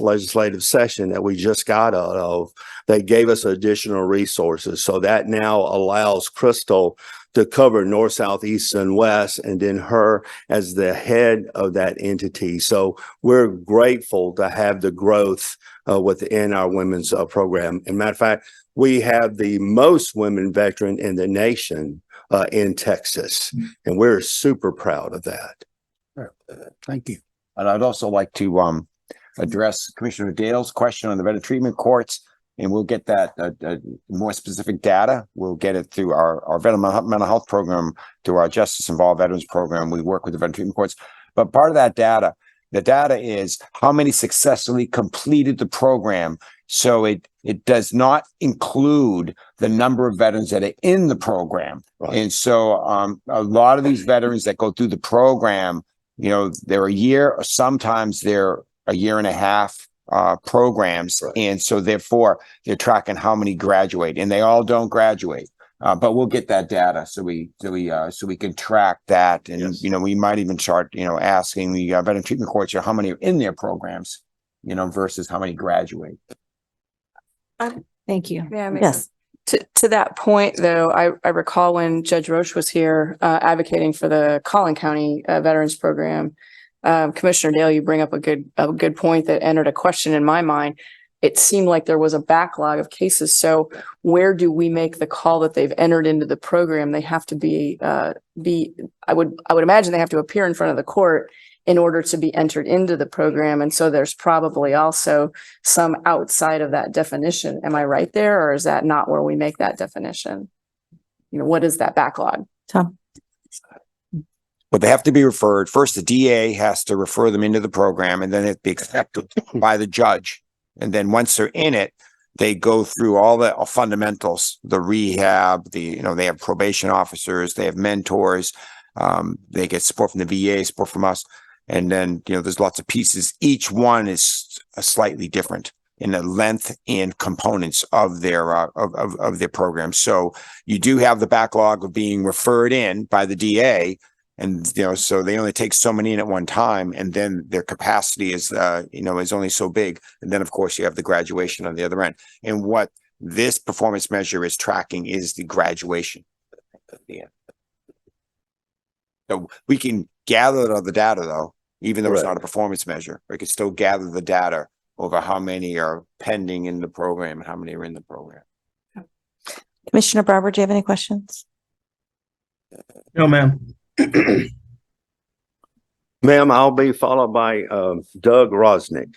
legislative session that we just got out of, they gave us additional resources. So that now allows Crystal to cover north, south, east, and west, and then her as the head of that entity. So we're grateful to have the growth within our women's program. And matter of fact, we have the most women veteran in the nation in Texas, and we're super proud of that. Thank you. And I'd also like to address Commissioner Dale's question on the veteran treatment courts, and we'll get that more specific data. We'll get it through our veteran mental health program, through our Justice Involved Veterans program. We work with the veteran treatment courts, but part of that data, the data is how many successfully completed the program. So it does not include the number of veterans that are in the program. Right. And so a lot of these veterans that go through the program, you know, they're a year, or sometimes they're a year and a half programs. Right. And so therefore they're tracking how many graduate, and they all don't graduate. But we'll get that data so we can track that. And, yes, you know, we might even start, you know, asking the veteran treatment courts, how many are in their programs, you know, versus how many graduate. Thank you. Yeah, Yes. To that point, though, I recall when Judge Roche was here advocating for the Collin County Veterans Program. Commissioner Dale, you bring up a good point that entered a question in my mind. It seemed like there was a backlog of cases. So where do we make the call that they've entered into the program? They have to I would imagine they have to appear in front of the court in order to be entered into the program. And so there's probably also some outside of that definition. Am I right there? Or is that not where we make that definition? You know, what is that backlog? Tom? But they have to be referred. First, the DA has to refer them into the program, and then it be accepted by the judge. And then once they're in it, they go through all the fundamentals, the rehab, they have probation officers, they have mentors, they get support from the VA, support from us. And then, you know, there's lots of pieces. Each one is slightly different in the length and components of their of their program. So you do have the backlog of being referred in by the DA. And, you know, so they only take so many in at one time, and then their capacity is, is only so big. And then, of course, you have the graduation on the other end. And what this performance measure is tracking is the graduation at the end. So we can gather the data though, even though it's Correct. not a performance measure. We can still gather the data over how many are pending in the program and how many are in the program. Commissioner Barber, do you have any questions? No, ma'am. Ma'am, I'll be followed by Doug Rosnick.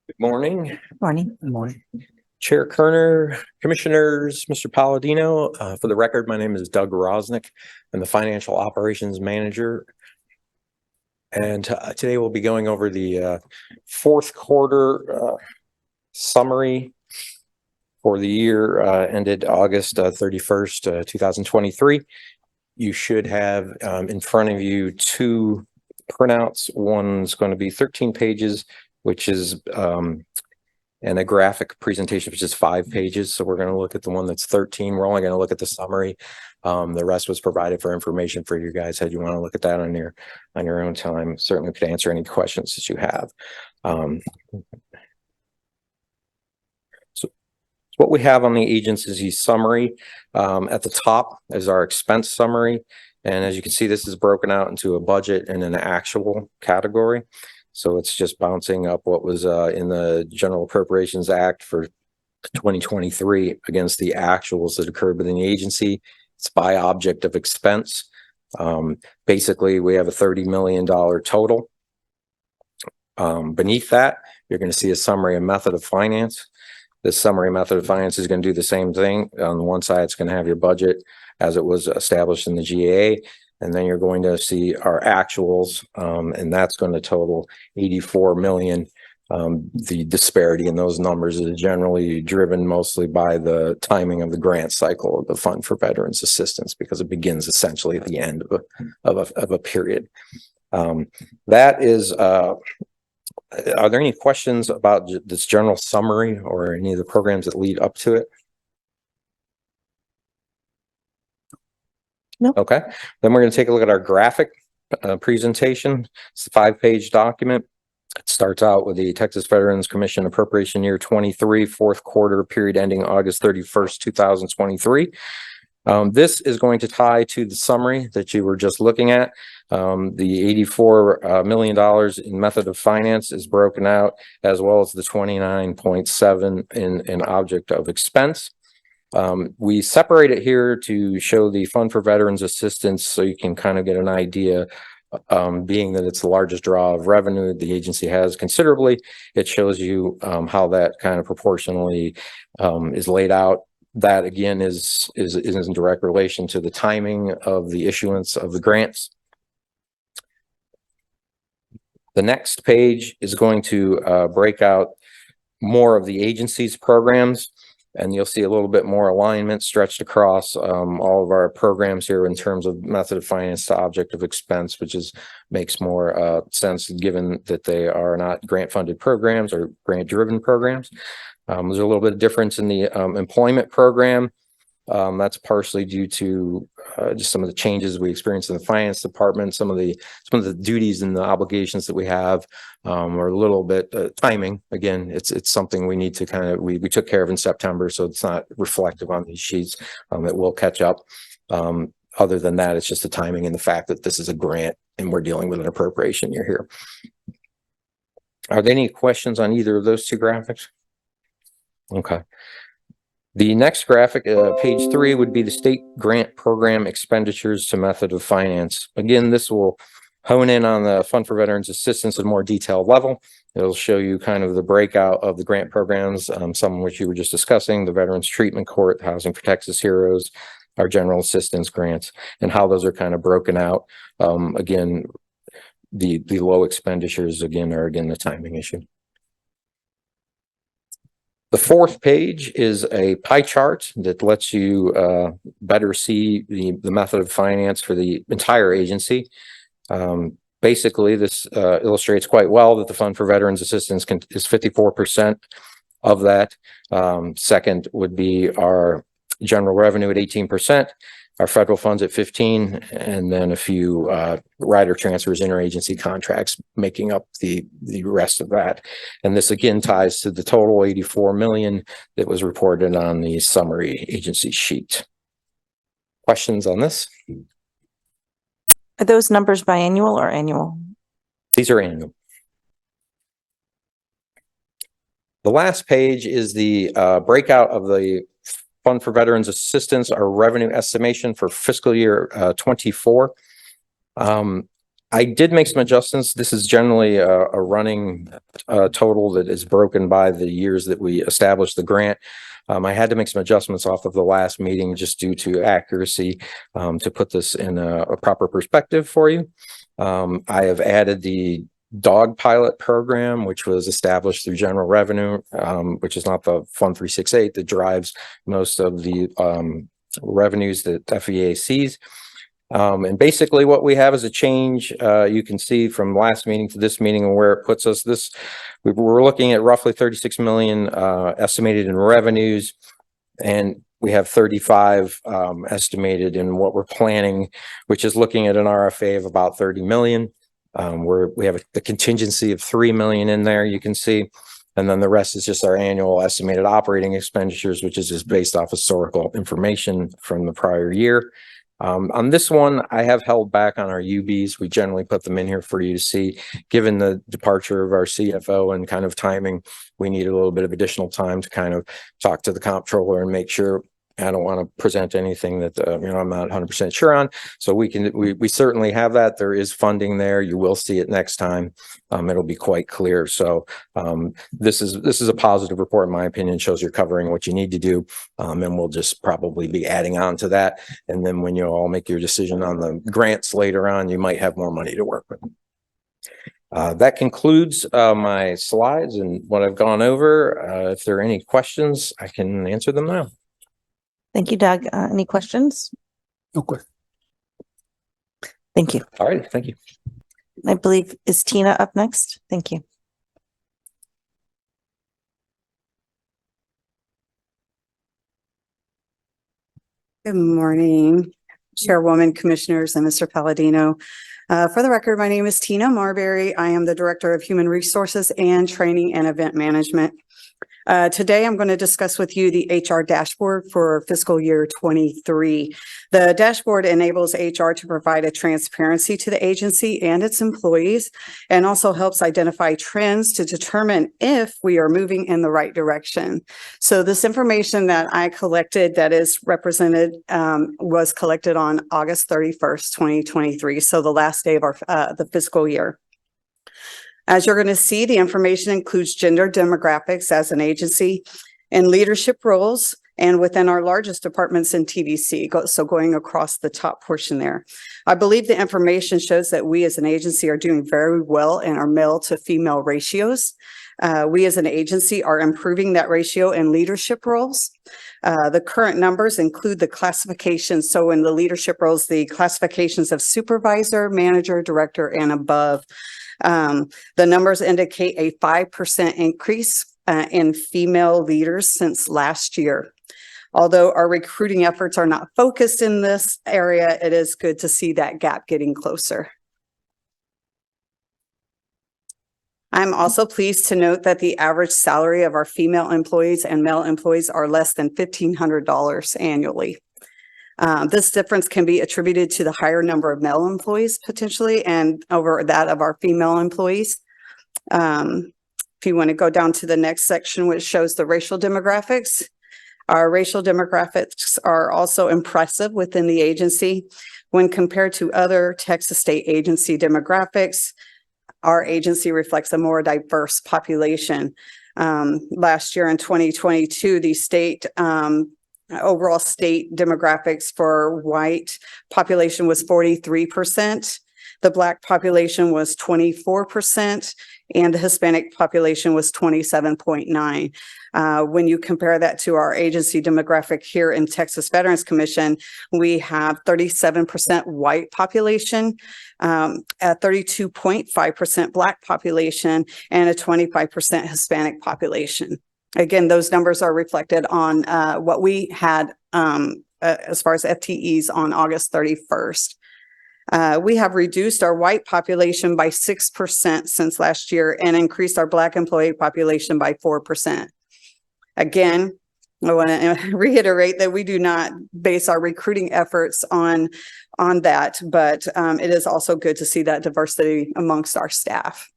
Good morning, Morning. Chair Kerner, Commissioners, Mr. Palladino. For the record, my name is Doug Rosnick. I'm the Financial Operations Manager. And today we'll be going over the fourth quarter summary for the year ended August 31st, 2023. You should have in front of you two printouts. One's going to be 13 pages, which is and a graphic presentation, which is 5 pages. So we're going to look at the one that's 13. We're only going to look at the summary. The rest was provided for information for you guys. Had you want to look at that on your own time, certainly could answer any questions that you have. So what we have on the agency summary at the top is our expense summary. And as you can see, this is broken out into a budget and an actual category. So it's just bouncing up what was in the General Appropriations Act for 2023 against the actuals that occurred within the agency. It's by object of expense. Basically, we have a $30 million total. Beneath that, you're going to see a summary of method of finance. This summary method of finance is going to do the same thing. On the one side, it's going to have your budget as it was established in the GAA. And then you're going to see our actuals, and that's going to total 84 million. The disparity in those numbers is generally driven mostly by the timing of the grant cycle of the Fund for Veterans Assistance, because it begins essentially at the end of a period. That is, are there any questions about this general summary or any of the programs that lead up to it? No. Okay, then we're going to take a look at our graphic presentation. It's a 5-page document. It starts out with the Texas Veterans Commission Appropriation Year 23, fourth quarter period ending August 31st, 2023. This is going to tie to the summary that you were just looking at. The $84 million in method of finance is broken out, as well as the 29.7 in object of expense. We separate it here to show the Fund for Veterans Assistance so you can kind of get an idea, being that it's the largest draw of revenue the agency has considerably. It shows you how that kind of proportionally is laid out. That again is in direct relation to the timing of the issuance of the grants. The next page is going to break out more of the agency's programs. And you'll see a little bit more alignment stretched across all of our programs here in terms of method of finance to object of expense, which makes more sense given that they are not grant funded programs or grant driven programs. There's a little bit of difference in the employment program. That's partially due to just some of the changes we experienced in the finance department. Some of the duties and the obligations that we have are a little bit timing. Again, it's something we need to kind of we took care of in September, so it's not reflective on these sheets. It will catch up. Other than that, it's just the timing and the fact that this is a grant and we're dealing with an appropriation year here. Are there any questions on either of those two graphics? Okay. The next graphic, page 3, would be the state grant program expenditures to method of finance. Again, this will hone in on the Fund for Veterans Assistance at a more detailed level. It'll show you kind of the breakout of the grant programs, some of which you were just discussing, the Veterans Treatment Court, Housing for Texas Heroes, our general assistance grants, and how those are kind of broken out. Again, the low expenditures, again, are the timing issue. The fourth page is a pie chart that lets you better see the method of finance for the entire agency. Basically, this illustrates quite well that the Fund for Veterans Assistance is 54% of that. Second would be our general revenue at 18%, our federal funds at 15, and then a few rider transfers, interagency contracts making up the rest of that. And this again ties to the total 84 million that was reported on the summary agency sheet. Questions on this? Are those numbers biannual or annual? These are annual. The last page is the breakout of the Fund for Veterans Assistance, our revenue estimation for fiscal year 24. I did make some adjustments. This is generally a running total that is broken by the years that we established the grant. I had to make some adjustments off of the last meeting just due to accuracy to put this in a proper perspective for you. I have added the dog pilot program, which was established through general revenue, which is not the Fund 368 that drives most of the revenues that FEA sees. And basically what we have is a change, you can see from last meeting to this meeting and where it puts us. We're looking at roughly 36 million estimated in revenues, and we have 35 estimated in what we're planning, which is looking at an RFA of about 30 million. We have the contingency of 3 million in there, you can see. And then the rest is just our annual estimated operating expenditures, which is just based off historical information from the prior year. On this one, I have held back on our UBs. We generally put them in here for you to see. Given the departure of our CFO and kind of timing, we need a little bit of additional time to kind of talk to the comptroller and make sure. I don't want to present anything that I'm not 100% sure on. So we certainly have that. There is funding there. You will see it next time. It'll be quite clear. So this is a positive report, in my opinion. Shows you're covering what you need to do, and we'll just probably be adding on to that. And then when you all make your decision on the grants later on, you might have more money to work with. That concludes my slides and what I've gone over. If there are any questions, I can answer them now. Thank you, Doug. Any questions? No question. Thank you. All right, thank you. I believe, is Tina up next? Thank you. Good morning, Chairwoman, Commissioners, and Mr. Palladino. For the record, my name is Tina Marbury. I am the Director of Human Resources and Training and Event Management. Today, I'm going to discuss with you the HR dashboard for fiscal year 23. The dashboard enables HR to provide a transparency to the agency and its employees, and also helps identify trends to determine if we are moving in the right direction. So this information that I collected that is represented was collected on August 31st, 2023. So the last day of our the fiscal year. As you're going to see, the information includes gender demographics as an agency and leadership roles, and within our largest departments in TVC. So going across the top portion there. I believe the information shows that we as an agency are doing very well in our male to female ratios. We as an agency are improving that ratio in leadership roles. The current numbers include the classifications. So in the leadership roles, the classifications of supervisor, manager, director, and above. The numbers indicate a 5% increase in female leaders since last year. Although our recruiting efforts are not focused in this area, it is good to see that gap getting closer. I'm also pleased to note that the average salary of our female employees and male employees are less than $1,500 annually. This difference can be attributed to the higher number of male employees potentially and over that of our female employees. If you want to go down to the next section, which shows the racial demographics, our racial demographics are also impressive within the agency. When compared to other Texas state agency demographics, our agency reflects a more diverse population. Last year in 2022, the state overall state demographics for white population was 43%. The Black population was 24%, and the Hispanic population was 27.9%. When you compare that to our agency demographic here in Texas Veterans Commission, we have 37% white population, a 32.5% Black population, and a 25% Hispanic population. Again, those numbers are reflected on what we had as far as FTEs on August 31st. We have reduced our white population by 6% since last year and increased our Black employee population by 4%. Again, I want to reiterate that we do not base our recruiting efforts on that, but it is also good to see that diversity amongst our staff.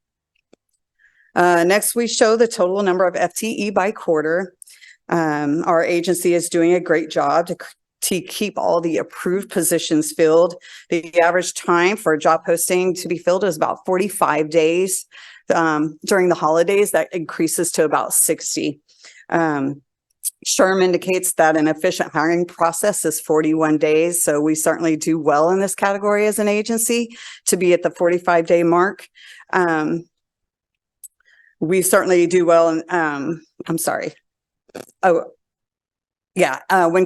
Next, we show the total number of FTE by quarter. Our agency is doing a great job to keep all the approved positions filled. The average time for a job posting to be filled is about 45 days. During the holidays, that increases to about 60. SHRM indicates that an efficient hiring process is 41 days. So we certainly do well in this category as an agency to be at the 45-day mark. We certainly do well in, I'm sorry. When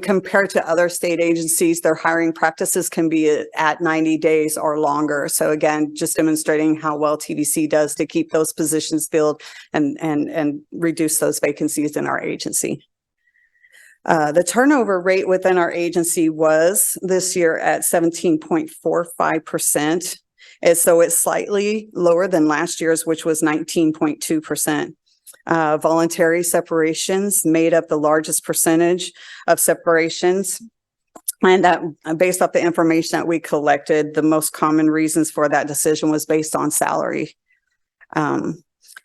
compared to other state agencies, their hiring practices can be at 90 days or longer. So again, just demonstrating how well TVC does to keep those positions filled and reduce those vacancies in our agency. The turnover rate within our agency was this year at 17.45%. And so it's slightly lower than last year's, which was 19.2%. Voluntary separations made up the largest percentage of separations. And that, based off the information that we collected, the most common reasons for that decision was based on salary.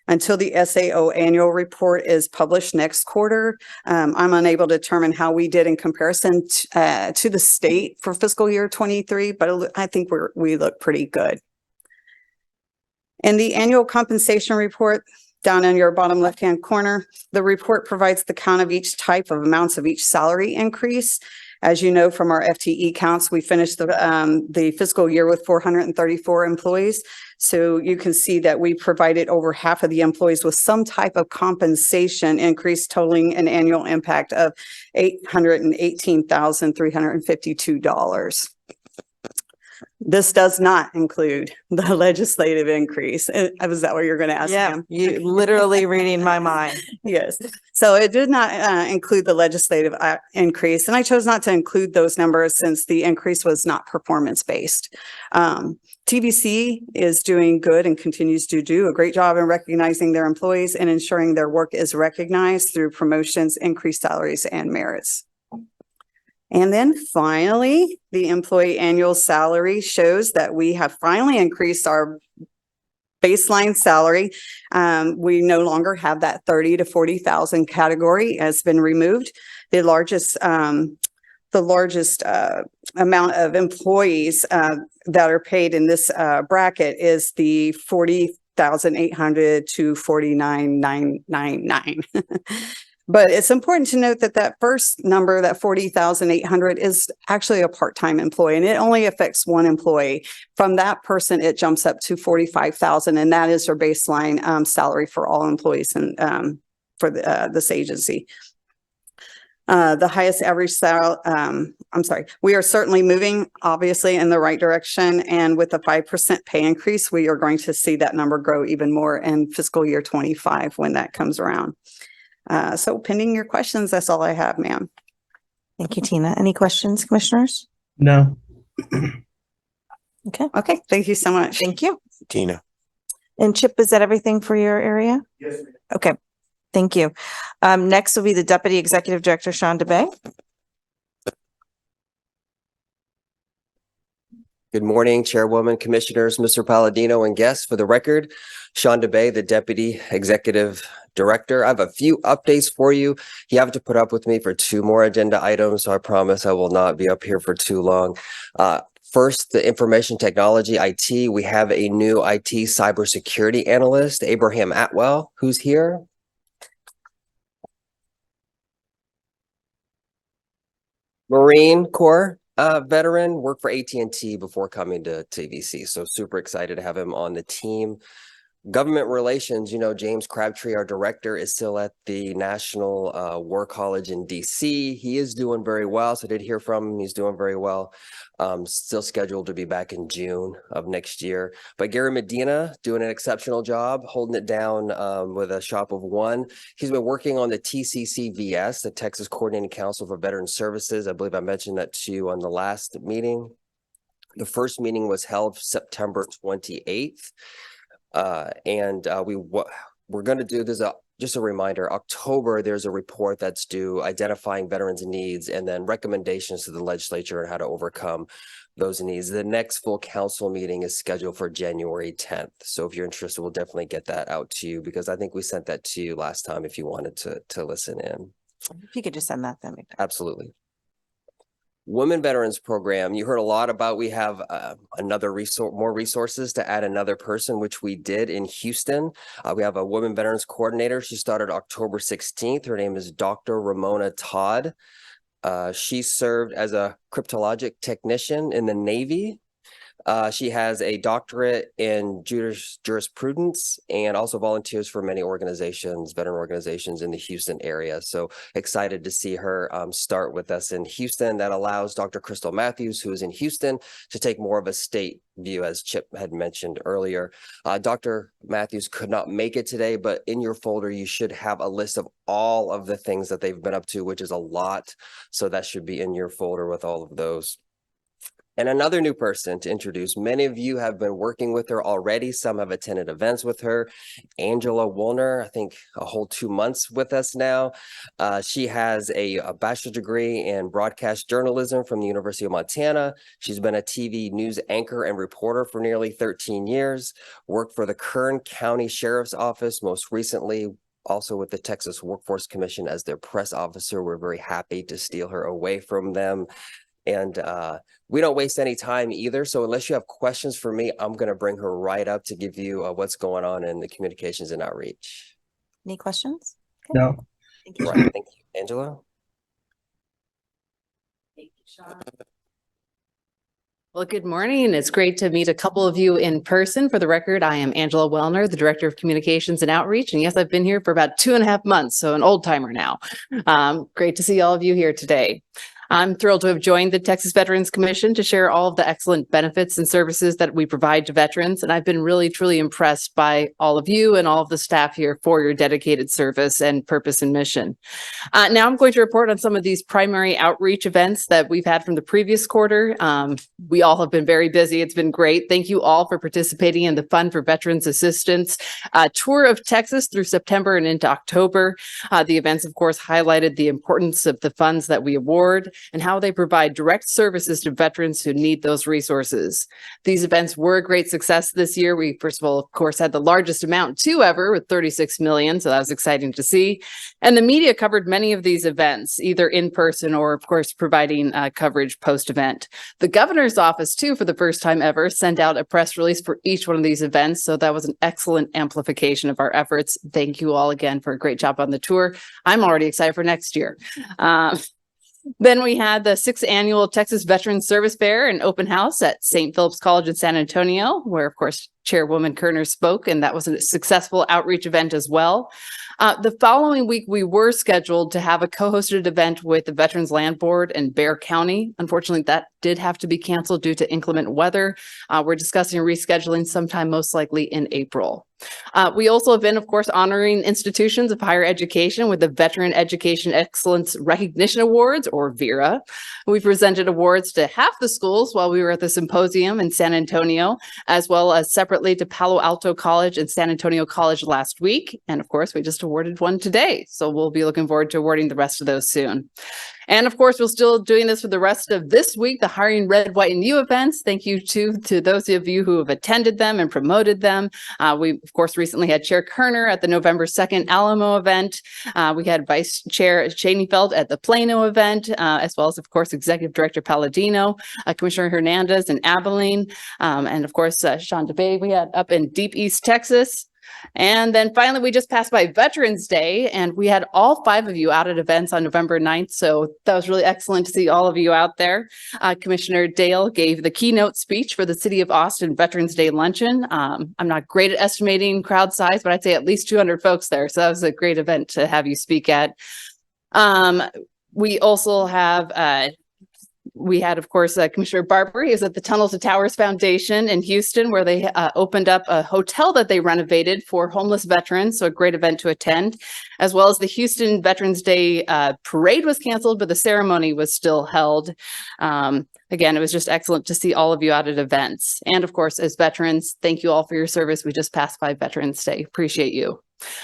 Until the SAO annual report is published next quarter, I'm unable to determine how we did in comparison to the state for fiscal year 23, but I think we look pretty good. In the annual compensation report, down in your bottom left-hand corner, the report provides the count of each type of amounts of each salary increase. As you know from our FTE counts, we finished the fiscal year with 434 employees. So you can see that we provided over half of the employees with some type of compensation increase, totaling an annual impact of $818,352. This does not include the legislative increase. Was that what you're going to ask? Yeah, you literally reading my mind. Yes. So it did not include the legislative increase. And I chose not to include those numbers since the increase was not performance-based. TVC is doing good and continues to do a great job in recognizing their employees and ensuring their work is recognized through promotions, increased salaries, and merits. And then finally, the employee annual salary shows that we have finally increased our baseline salary. We no longer have that 30 to 40,000 category has been removed. The largest amount of employees that are paid in this bracket is the 40,800 to 49,999. But it's important to note that that first number, that 40,800, is actually a part-time employee, and it only affects one employee. From that person, it jumps up to 45,000, and that is their baseline salary for all employees and for this agency. The highest average salary, we are certainly moving obviously in the right direction. And with the 5% pay increase, we are going to see that number grow even more in fiscal year 25 when that comes around. So pending your questions, that's all I have, ma'am. Thank you, Tina. Any questions, commissioners? No. Okay. Okay. Thank you so much. Thank you. Tina. And Chip, is that everything for your area? Yes, ma'am. Okay. Thank you. Next will be the Deputy Executive Director, Sean DeBay. Good morning, Chairwoman, Commissioners, Mr. Palladino, and guests. For the record, Sean DeBay, the Deputy Executive Director. I have a few updates for you. You have to put up with me for 2 more agenda items, so I promise I will not be up here for too long. First, the information technology, IT. We have a new IT cybersecurity analyst, Abraham Atwell, who's here. Marine Corps veteran, worked for AT&T before coming to TVC. So super excited to have him on the team. Government relations, James Crabtree, our director, is still at the National War College in DC. He is doing very well. So I did hear from him. He's doing very well. Still scheduled to be back in June of next year. But Gary Medina doing an exceptional job, holding it down with a shop of one. He's been working on the TCCVS, the Texas Coordinating Council for Veteran Services. I believe I mentioned that to you on the last meeting. The first meeting was held September 28th. We're going to do this. Just a reminder, October, there's a report that's due identifying veterans' needs and then recommendations to the legislature on how to overcome those needs. The next full council meeting is scheduled for January 10th. So if you're interested, we'll definitely get that out to you because I think we sent that to you last time if you wanted to listen in. If you could just send that, that'd be great. Absolutely. Women Veterans Program, you heard a lot about. We have more resources to add another person, which we did in Houston. We have a Women Veterans Coordinator. She started October 16th. Her name is Dr. Ramona Todd. She served as a cryptologic technician in the Navy. She has a doctorate in jurisprudence and also volunteers for many organizations, veteran organizations in the Houston area. So excited to see her start with us in Houston. That allows Dr. Crystal Matthews, who is in Houston, to take more of a state view, as Chip had mentioned earlier. Dr. Matthews could not make it today, but in your folder, you should have a list of all of the things that they've been up to, which is a lot. So that should be in your folder with all of those. And another new person to introduce. Many of you have been working with her already. Some have attended events with her. Angela Woolner, I think a whole 2 months with us now. She has a bachelor's degree in broadcast journalism from the University of Montana. She's been a TV news anchor and reporter for nearly 13 years, worked for the Kern County Sheriff's Office, most recently also with the Texas Workforce Commission as their press officer. We're very happy to steal her away from them. And we don't waste any time either. So unless you have questions for me, I'm going to bring her right up to give you what's going on in the communications and outreach. Any questions? No. Thank you, Right. Sean. Thank you. Angela? Thank you, Sean. Well, good morning. It's great to meet a couple of you in person. For the record, I am Angela Wellner, the Director of Communications and Outreach. And yes, I've been here for about 2.5 months, so an old timer now. Great to see all of you here today. I'm thrilled to have joined the Texas Veterans Commission to share all of the excellent benefits and services that we provide to veterans. And I've been really, truly impressed by all of you and all of the staff here for your dedicated service and purpose and mission. Now I'm going to report on some of these primary outreach events that we've had from the previous quarter. We all have been very busy. It's been great. Thank you all for participating in the Fund for Veterans Assistance tour of Texas through September and into October. The events, of course, highlighted the importance of the funds that we award and how they provide direct services to veterans who need those resources. These events were a great success this year. We, first of all, of course, had the largest amount to ever with 36 million. So that was exciting to see. And the media covered many of these events, either in person or, of course, providing coverage post-event. The governor's office, too, for the first time ever, sent out a press release for each one of these events. So that was an excellent amplification of our efforts. Thank you all again for a great job on the tour. I'm already excited for next year. Then we had the 6th annual Texas Veterans Service Fair and open house at St. Philip's College in San Antonio, where, of course, Chairwoman Kerner spoke, and that was a successful outreach event as well. The following week, we were scheduled to have a co-hosted event with the Veterans Land Board in Bexar County. Unfortunately, that did have to be canceled due to inclement weather. We're discussing rescheduling sometime most likely in April. We also have been, of course, honoring institutions of higher education with the Veteran Education Excellence Recognition Awards, or VERA. We presented awards to half the schools while we were at the symposium in San Antonio, as well as separately to Palo Alto College and San Antonio College last week. And of course, we just awarded one today. So we'll be looking forward to awarding the rest of those soon. And of course, we're still doing this for the rest of this week, the Hiring Red, White, and You events. Thank you to those of you who have attended them and promoted them. We, of course, recently had Chair Kerner at the November 2nd Alamo event. We had Vice Chair Schoenfeld at the Plano event, as well as, of course, Executive Director Palladino, Commissioner Hernandez in Abilene, and, of course, Sean DeBay we had up in Deep East Texas. And then finally, we just passed by Veterans Day, and we had all 5 of you out at events on November 9th. So that was really excellent to see all of you out there. Commissioner Dale gave the keynote speech for the City of Austin Veterans Day luncheon. I'm not great at estimating crowd size, but I'd say at least 200 folks there. So that was a great event to have you speak at. We also have we had, of course, Commissioner Barber. He was at the Tunnel to Towers Foundation in Houston, where they opened up a hotel that they renovated for homeless veterans. So a great event to attend, as well as the Houston Veterans Day parade was canceled, but the ceremony was still held. Again, it was just excellent to see all of you out at events. And of course, as veterans, thank you all for your service. We just passed by Veterans Day. Appreciate you.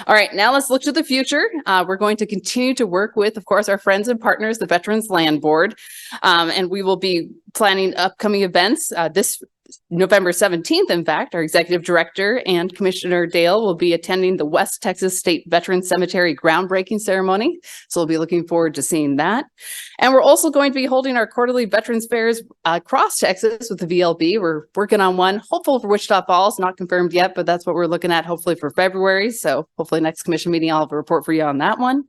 All right, now let's look to the future. We're going to continue to work with, of course, our friends and partners, the Veterans Land Board, and we will be planning upcoming events this November 17th. In fact, our executive director and Commissioner Dale will be attending the West Texas State Veterans Cemetery groundbreaking ceremony. So we'll be looking forward to seeing that. And we're also going to be holding our quarterly veterans fairs across Texas with the VLB. We're working on one, hopeful for Wichita Falls, not confirmed yet, but that's what we're looking at, hopefully for February. So hopefully next commission meeting, I'll have a report for you on that one.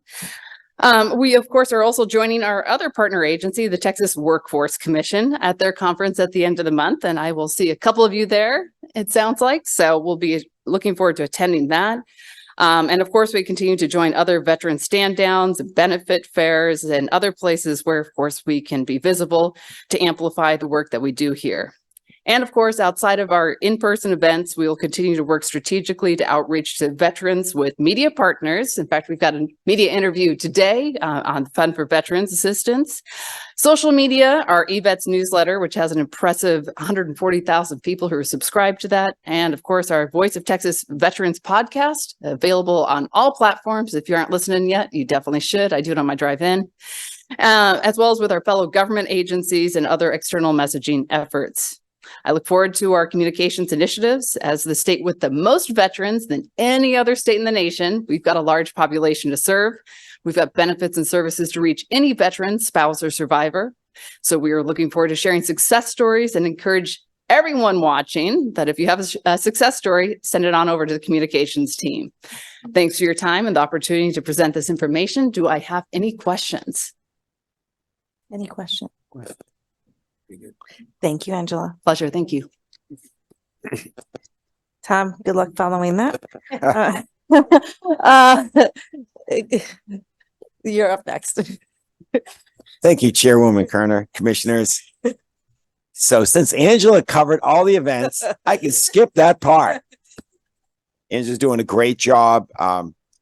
We, of course, are also joining our other partner agency, the Texas Workforce Commission, at their conference at the end of the month. And I will see a couple of you there, it sounds like. So we'll be looking forward to attending that. And of course, we continue to join other veteran stand downs, benefit fairs, and other places where, of course, we can be visible to amplify the work that we do here. And of course, outside of our in-person events, we will continue to work strategically to outreach to veterans with media partners. In fact, we've got a media interview today on the Fund for Veterans Assistance. Social media, our eVets newsletter, which has an impressive 140,000 people who are subscribed to that. And of course, our Voice of Texas Veterans podcast, available on all platforms. If you aren't listening yet, you definitely should. I do it on my drive in. As well as with our fellow government agencies and other external messaging efforts. I look forward to our communications initiatives. As the state with the most veterans than any other state in the nation, we've got a large population to serve. We've got benefits and services to reach any veteran, spouse, or survivor. So we are looking forward to sharing success stories and encourage everyone watching that if you have a success story, send it on over to the communications team. Thanks for your time and the opportunity to present this information. Do I have any questions? Any questions? Thank you, Angela. Pleasure. Thank you. Tom, good luck following that. You're up next. Thank you, Chairwoman Kerner, Commissioners. So since Angela covered all the events, I can skip that part. Angela's doing a great job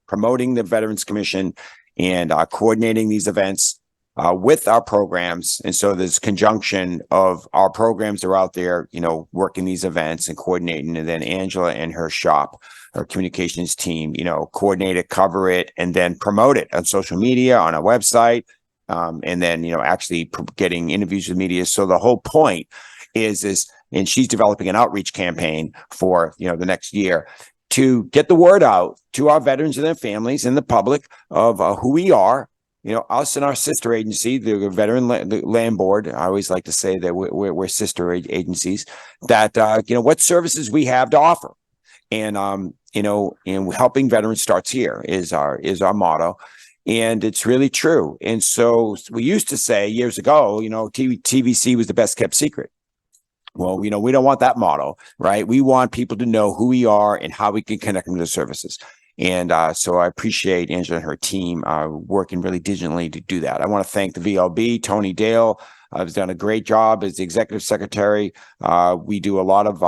promoting the Veterans Commission and coordinating these events with our programs. And so there's conjunction of our programs are out there, you know, working these events and coordinating. And then Angela and her shop, her communications team, you know, coordinate it, cover it, and then promote it on social media, on our website. And then, you know, actually getting interviews with media. So the whole point is, and she's developing an outreach campaign for, you know, the next year to get the word out to our veterans and their families and the public of who we are. You know, us and our sister agency, the Veteran Land Board. I always like to say that we're sister agencies. That you know what services we have to offer, and you know, and helping veterans starts here is our motto, and it's really true. And so we used to say years ago, you know, TVC was the best kept secret. Well, you know, we don't want that motto, right? We want people to know who we are and how we can connect them to the services. And so I appreciate Angela and her team working really diligently to do that. I want to thank the VLB, Tony Dale, has done a great job as the executive secretary. We do a lot of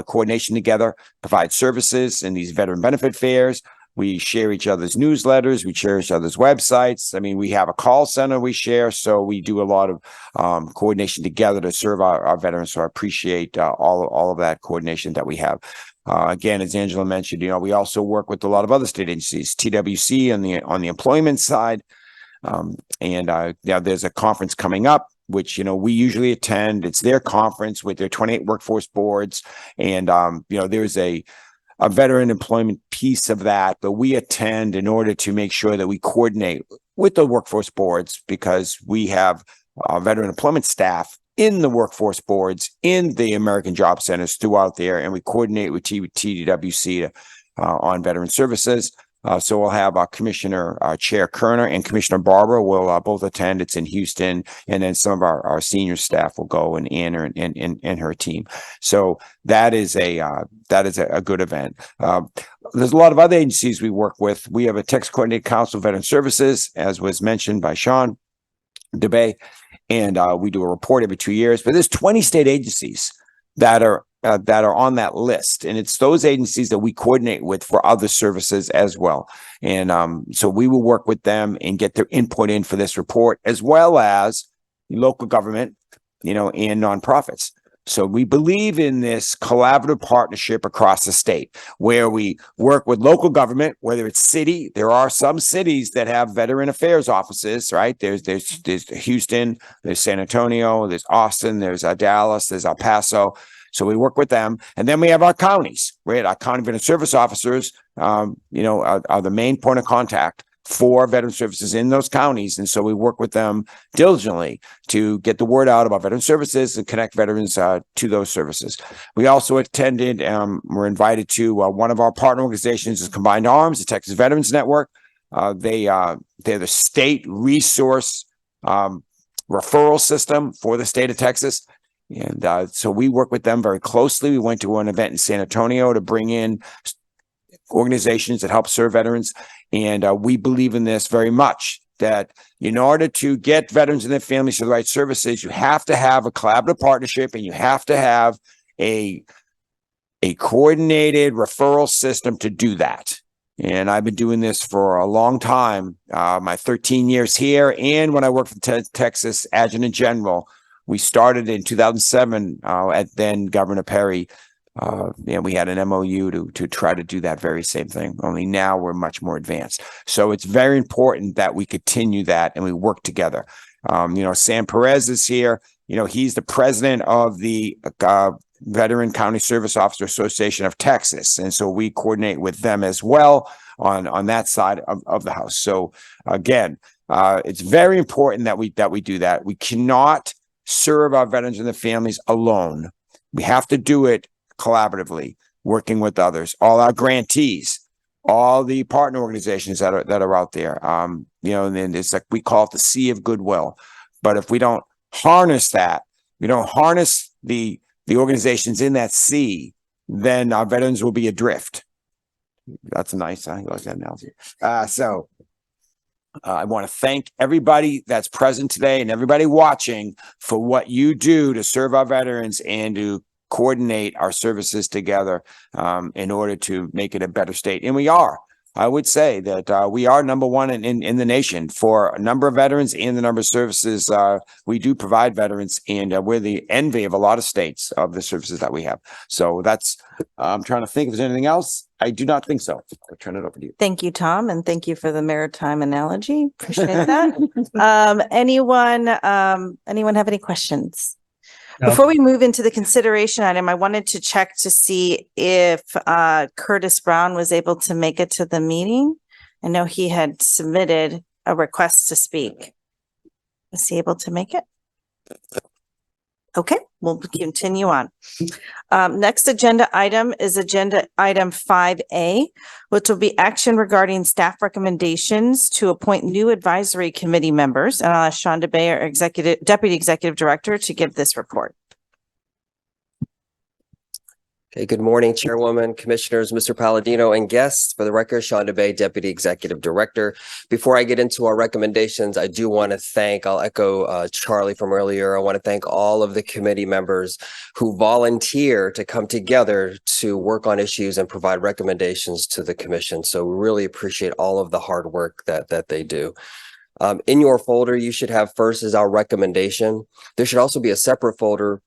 coordination together, provide services in these veteran benefit fairs. We share each other's newsletters. We share each other's websites. I mean, we have a call center we share. So we do a lot of coordination together to serve our veterans. So I appreciate all of that coordination that we have. Again, as Angela mentioned, you know, we also work with a lot of other state agencies, TWC on the employment side. Now there's a conference coming up, which, you know, we usually attend. It's their conference with their 28 workforce boards. And, you know, there's a veteran employment piece of that, but we attend in order to make sure that we coordinate with the workforce boards because we have veteran employment staff in the workforce boards, in the American Job Centers throughout there, and we coordinate with TWC on veteran services. So we'll have our Commissioner Chair Kerner and Commissioner Barber will both attend. It's in Houston, and then some of our senior staff will go, and Anna and her team. So that is a good event. There's a lot of other agencies we work with. We have a Texas Coordinated Council of Veteran Services, as was mentioned by Sean DeBay, and we do a report every 2 years. But there's 20 state agencies that are on that list. And it's those agencies that we coordinate with for other services as well. And so we will work with them and get their input in for this report, as well as local government, and nonprofits. So we believe in this collaborative partnership across the state where we work with local government, whether it's city. There are some cities that have veteran affairs offices, right? There's Houston, there's San Antonio, there's Austin, there's Dallas, there's El Paso. So we work with them. And then we have our counties, right? Our county veteran service officers, are the main point of contact for veteran services in those counties. And so we work with them diligently to get the word out about veteran services and connect veterans to those services. We also attended, were invited to one of our partner organizations is Combined Arms, the Texas Veterans Network. They're the state resource referral system for the state of Texas. And so we work with them very closely. We went to an event in San Antonio to bring in organizations that help serve veterans. And we believe in this very much, that in order to get veterans and their families to the right services, you have to have a collaborative partnership, and you have to have a coordinated referral system to do that. And I've been doing this for a long time, my 13 years here. And when I worked for Texas Adjutant General, we started in 2007 at then Governor Perry. We had an MOU to try to do that very same thing, only now we're much more advanced. So it's very important that we continue that and we work together. Sam Perez is here. He's the president of the Veteran County Service Officer Association of Texas. And so we coordinate with them as well on that side of the house. So again, it's very important that we do that. We cannot serve our veterans and their families alone. We have to do it collaboratively, working with others, all our grantees, all the partner organizations that are out there. And then it's like we call it the sea of goodwill. But if we don't harness that, we don't harness the organizations in that sea, then our veterans will be adrift. That's nice. I like that analogy. I want to thank everybody that's present today and everybody watching for what you do to serve our veterans and to coordinate our services together in order to make it a better state. And we are. I would say that we are number one in the nation for a number of veterans and the number of services we do provide veterans, and we're the envy of a lot of states of the services that we have. So that's, I'm trying to think if there's anything else. I do not think so. I'll turn it over to you. Thank you, Tom, and thank you for the maritime analogy. Appreciate that. Anyone have any questions? No. Before we move into the consideration item, I wanted to check to see if Curtis Brown was able to make it to the meeting. I know he had submitted a request to speak. Was he able to make it? Okay, we'll continue on. Next agenda item is agenda item 5A, which will be action regarding staff recommendations to appoint new advisory committee members. And I'll ask Sean DeBay, our Deputy Executive Director, to give this report. Okay, good morning, Chairwoman, Commissioners, Mr. Palladino, and guests. For the record, Sean DeBay, Deputy Executive Director. Before I get into our recommendations, I do want to thank, I'll echo Charlie from earlier. I want to thank all of the committee members who volunteer to come together to work on issues and provide recommendations to the commission. So we really appreciate all of the hard work that they do. In your folder, you should have first is our recommendation. There should also be a separate folder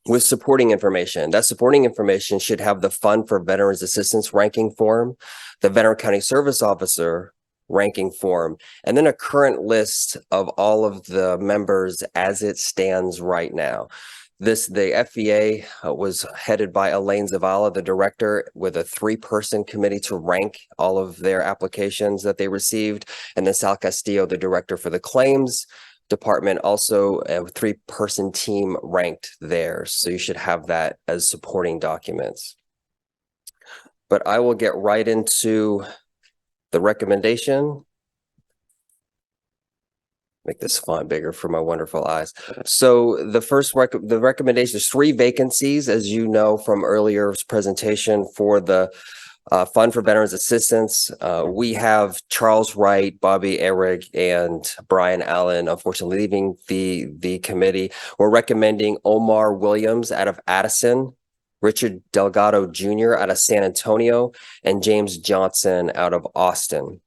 with supporting information. That supporting information should have the Fund for Veterans Assistance ranking form, the Veteran County Service Officer ranking form, and then a current list of all of the members as it stands right now. The FVA was headed by Elaine Zavala, the director, with a 3-person committee to rank all of their applications that they received, and then Sal Castillo, the director for the claims department also a 3-person team ranked there. So you should have that as supporting documents. But I will get right into the recommendation. Make this font bigger for my wonderful eyes. So the first the recommendation is 3 vacancies, as you know from earlier presentation for the Fund for Veterans Assistance. We have Charles Wright, Bobby Ehrig, and Brian Allen, unfortunately leaving the committee. We're recommending Omar Williams out of Addison, Richard Delgado Jr. out of San Antonio, and James Johnson out of Austin.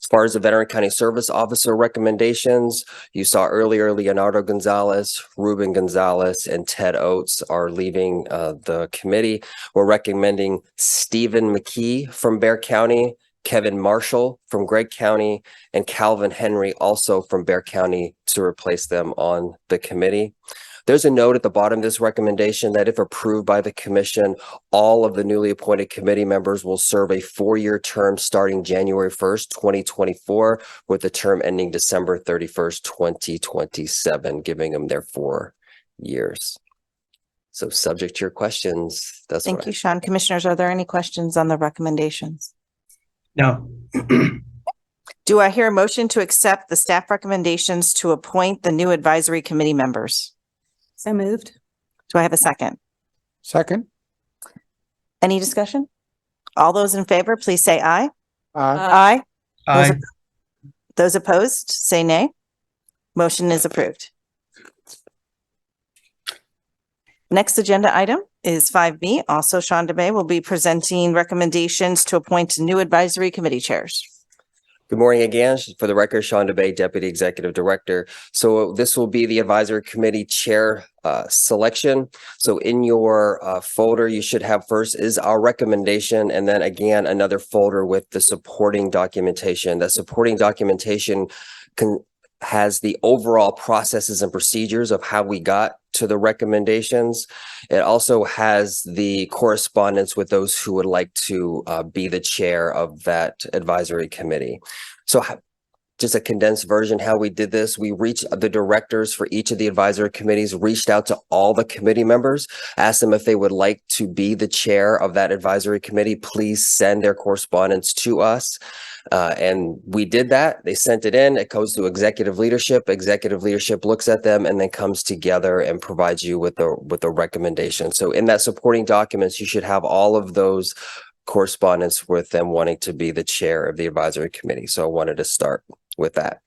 As far as the Veteran County Service Officer recommendations, you saw earlier Leonardo Gonzalez, Ruben Gonzalez, and Ted Oates are leaving the committee. We're recommending Stephen McKee from Bexar County, Kevin Marshall from Gregg County, and Calvin Henry also from Bexar County to replace them on the committee. There's a note at the bottom of this recommendation that if approved by the commission, all of the newly appointed committee members will serve a 4-year term starting January 1st, 2024, with the term ending December 31st, 2027, giving them their 4 years. So subject to your questions, that's Thank you, Sean. Commissioners, are there any questions on the recommendations? No. Do I hear a motion to accept the staff recommendations to appoint the new advisory committee members? So moved. Do I have a second? Second. Any discussion? All those in favor, please say aye. Aye. Aye. Those opposed, say nay. Motion is approved. Next agenda item is 5B. Also, Sean DeBay will be presenting recommendations to appoint new advisory committee chairs. Good morning again. For the record, Sean DeBay, Deputy Executive Director. So this will be the Advisory Committee Chair selection. So in your folder, you should have first is our recommendation, and then again, another folder with the supporting documentation. The supporting documentation has the overall processes and procedures of how we got to the recommendations. It also has the correspondence with those who would like to be the chair of that advisory committee. So just a condensed version, how we did this, we reached the directors for each of the advisory committees, reached out to all the committee members, asked them if they would like to be the chair of that advisory committee. Please send their correspondence to us. And we did that. They sent it in. It goes to executive leadership. Executive leadership looks at them and then comes together and provides you with the recommendation. So in that supporting documents, you should have all of those correspondence with them wanting to be the chair of the advisory committee. So I wanted to start with that.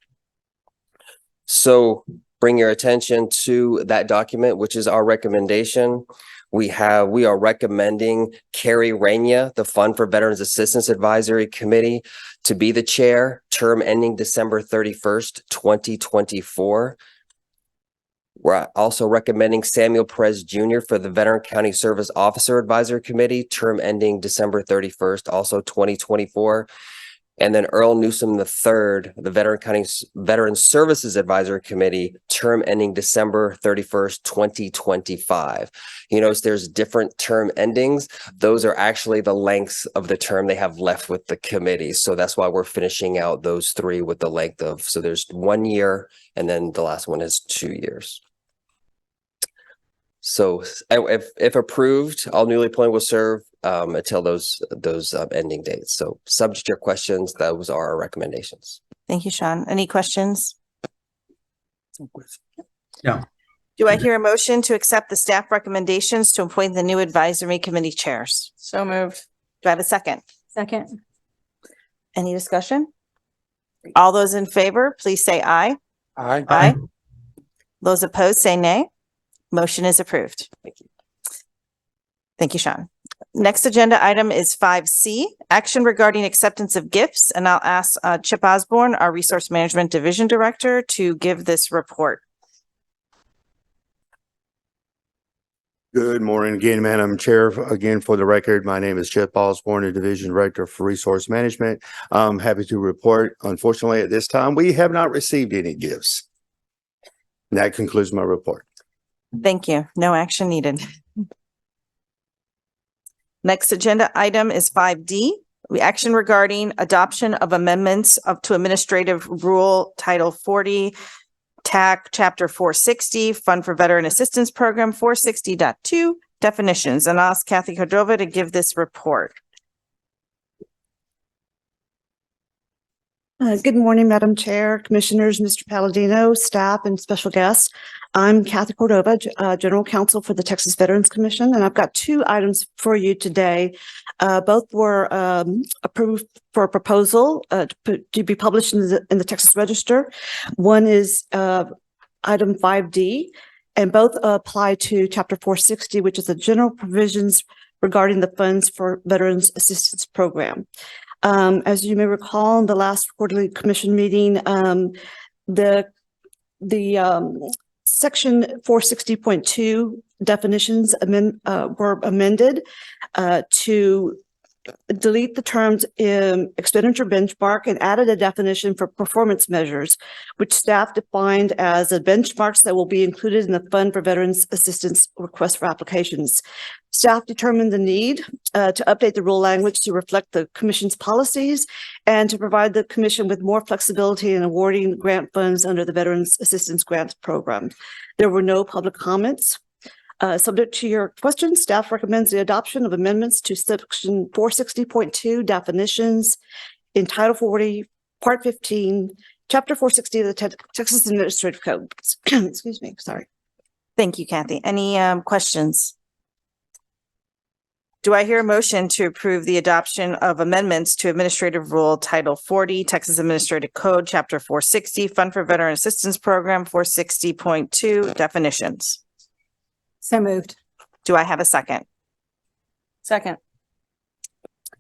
So bring your attention to that document, which is our recommendation. We are recommending Carrie Rainier, the Fund for Veterans Assistance Advisory Committee, to be the chair, term ending December 31st, 2024. We're also recommending Samuel Perez Jr. for the Veteran County Service Officer Advisory Committee, term ending December 31st, also 2024. And then Earl Newsom III, the Veteran Services Advisory Committee, term ending December 31st, 2025. You notice there's different term endings. Those are actually the lengths of the term they have left with the committee. So that's why we're finishing out those 3 with the length of, so there's 1 year and then the last one is 2 years. So if approved, all newly appointed will serve until those ending dates. So subject to your questions, those are our recommendations. Thank you, Sean. Any questions? No. Do I hear a motion to accept the staff recommendations to appoint the new advisory committee chairs? So moved. Do I have a second? Second. Any discussion? All those in favor, please say aye. Aye. Aye. Those opposed, say nay. Motion is approved. Thank you. Thank you, Sean. Next agenda item is 5C, action regarding acceptance of gifts. And I'll ask Chip Osborne, our Resource Management Division Director, to give this report. Good morning again, Madam Chair. Again, for the record, my name is Chip Osborne, the Division Director for Resource Management. I'm happy to report, unfortunately, at this time, we have not received any gifts. And that concludes my report. Thank you. No action needed. Next agenda item is 5D, action regarding adoption of amendments to Administrative Rule Title 40, TAC Chapter 460, Fund for Veteran Assistance Program 460.2, definitions. And I'll ask Kathy Cordova to give this report. Good morning, Madam Chair, Commissioners, Mr. Palladino, staff, and special guests. I'm Kathy Cordova, General Counsel for the Texas Veterans Commission, and I've got two items for you today. Both were approved for a proposal to be published in the Texas Register. One is item 5D, and both apply to Chapter 460, which is the general provisions regarding the funds for Veterans Assistance Program. As you may recall, in the last quarterly commission meeting, the section 460.2 definitions were amended to delete the terms expenditure benchmark and added a definition for performance measures, which staff defined as the benchmarks that will be included in the Fund for Veterans Assistance request for applications. Staff determined the need to update the rule language to reflect the Commission's policies and to provide the Commission with more flexibility in awarding grant funds under the Veterans Assistance Grants Program. There were no public comments. Subject to your questions, staff recommends the adoption of amendments to section 460.2 definitions in Title 40, Part 15, Chapter 460 of the Texas Administrative Code. Excuse me, sorry. Thank you, Kathy. Any questions? Do I hear a motion to approve the adoption of amendments to Administrative Rule Title 40, Texas Administrative Code, Chapter 460, Fund for Veteran Assistance Program 460.2, definitions? So moved. Do I have a second? Second.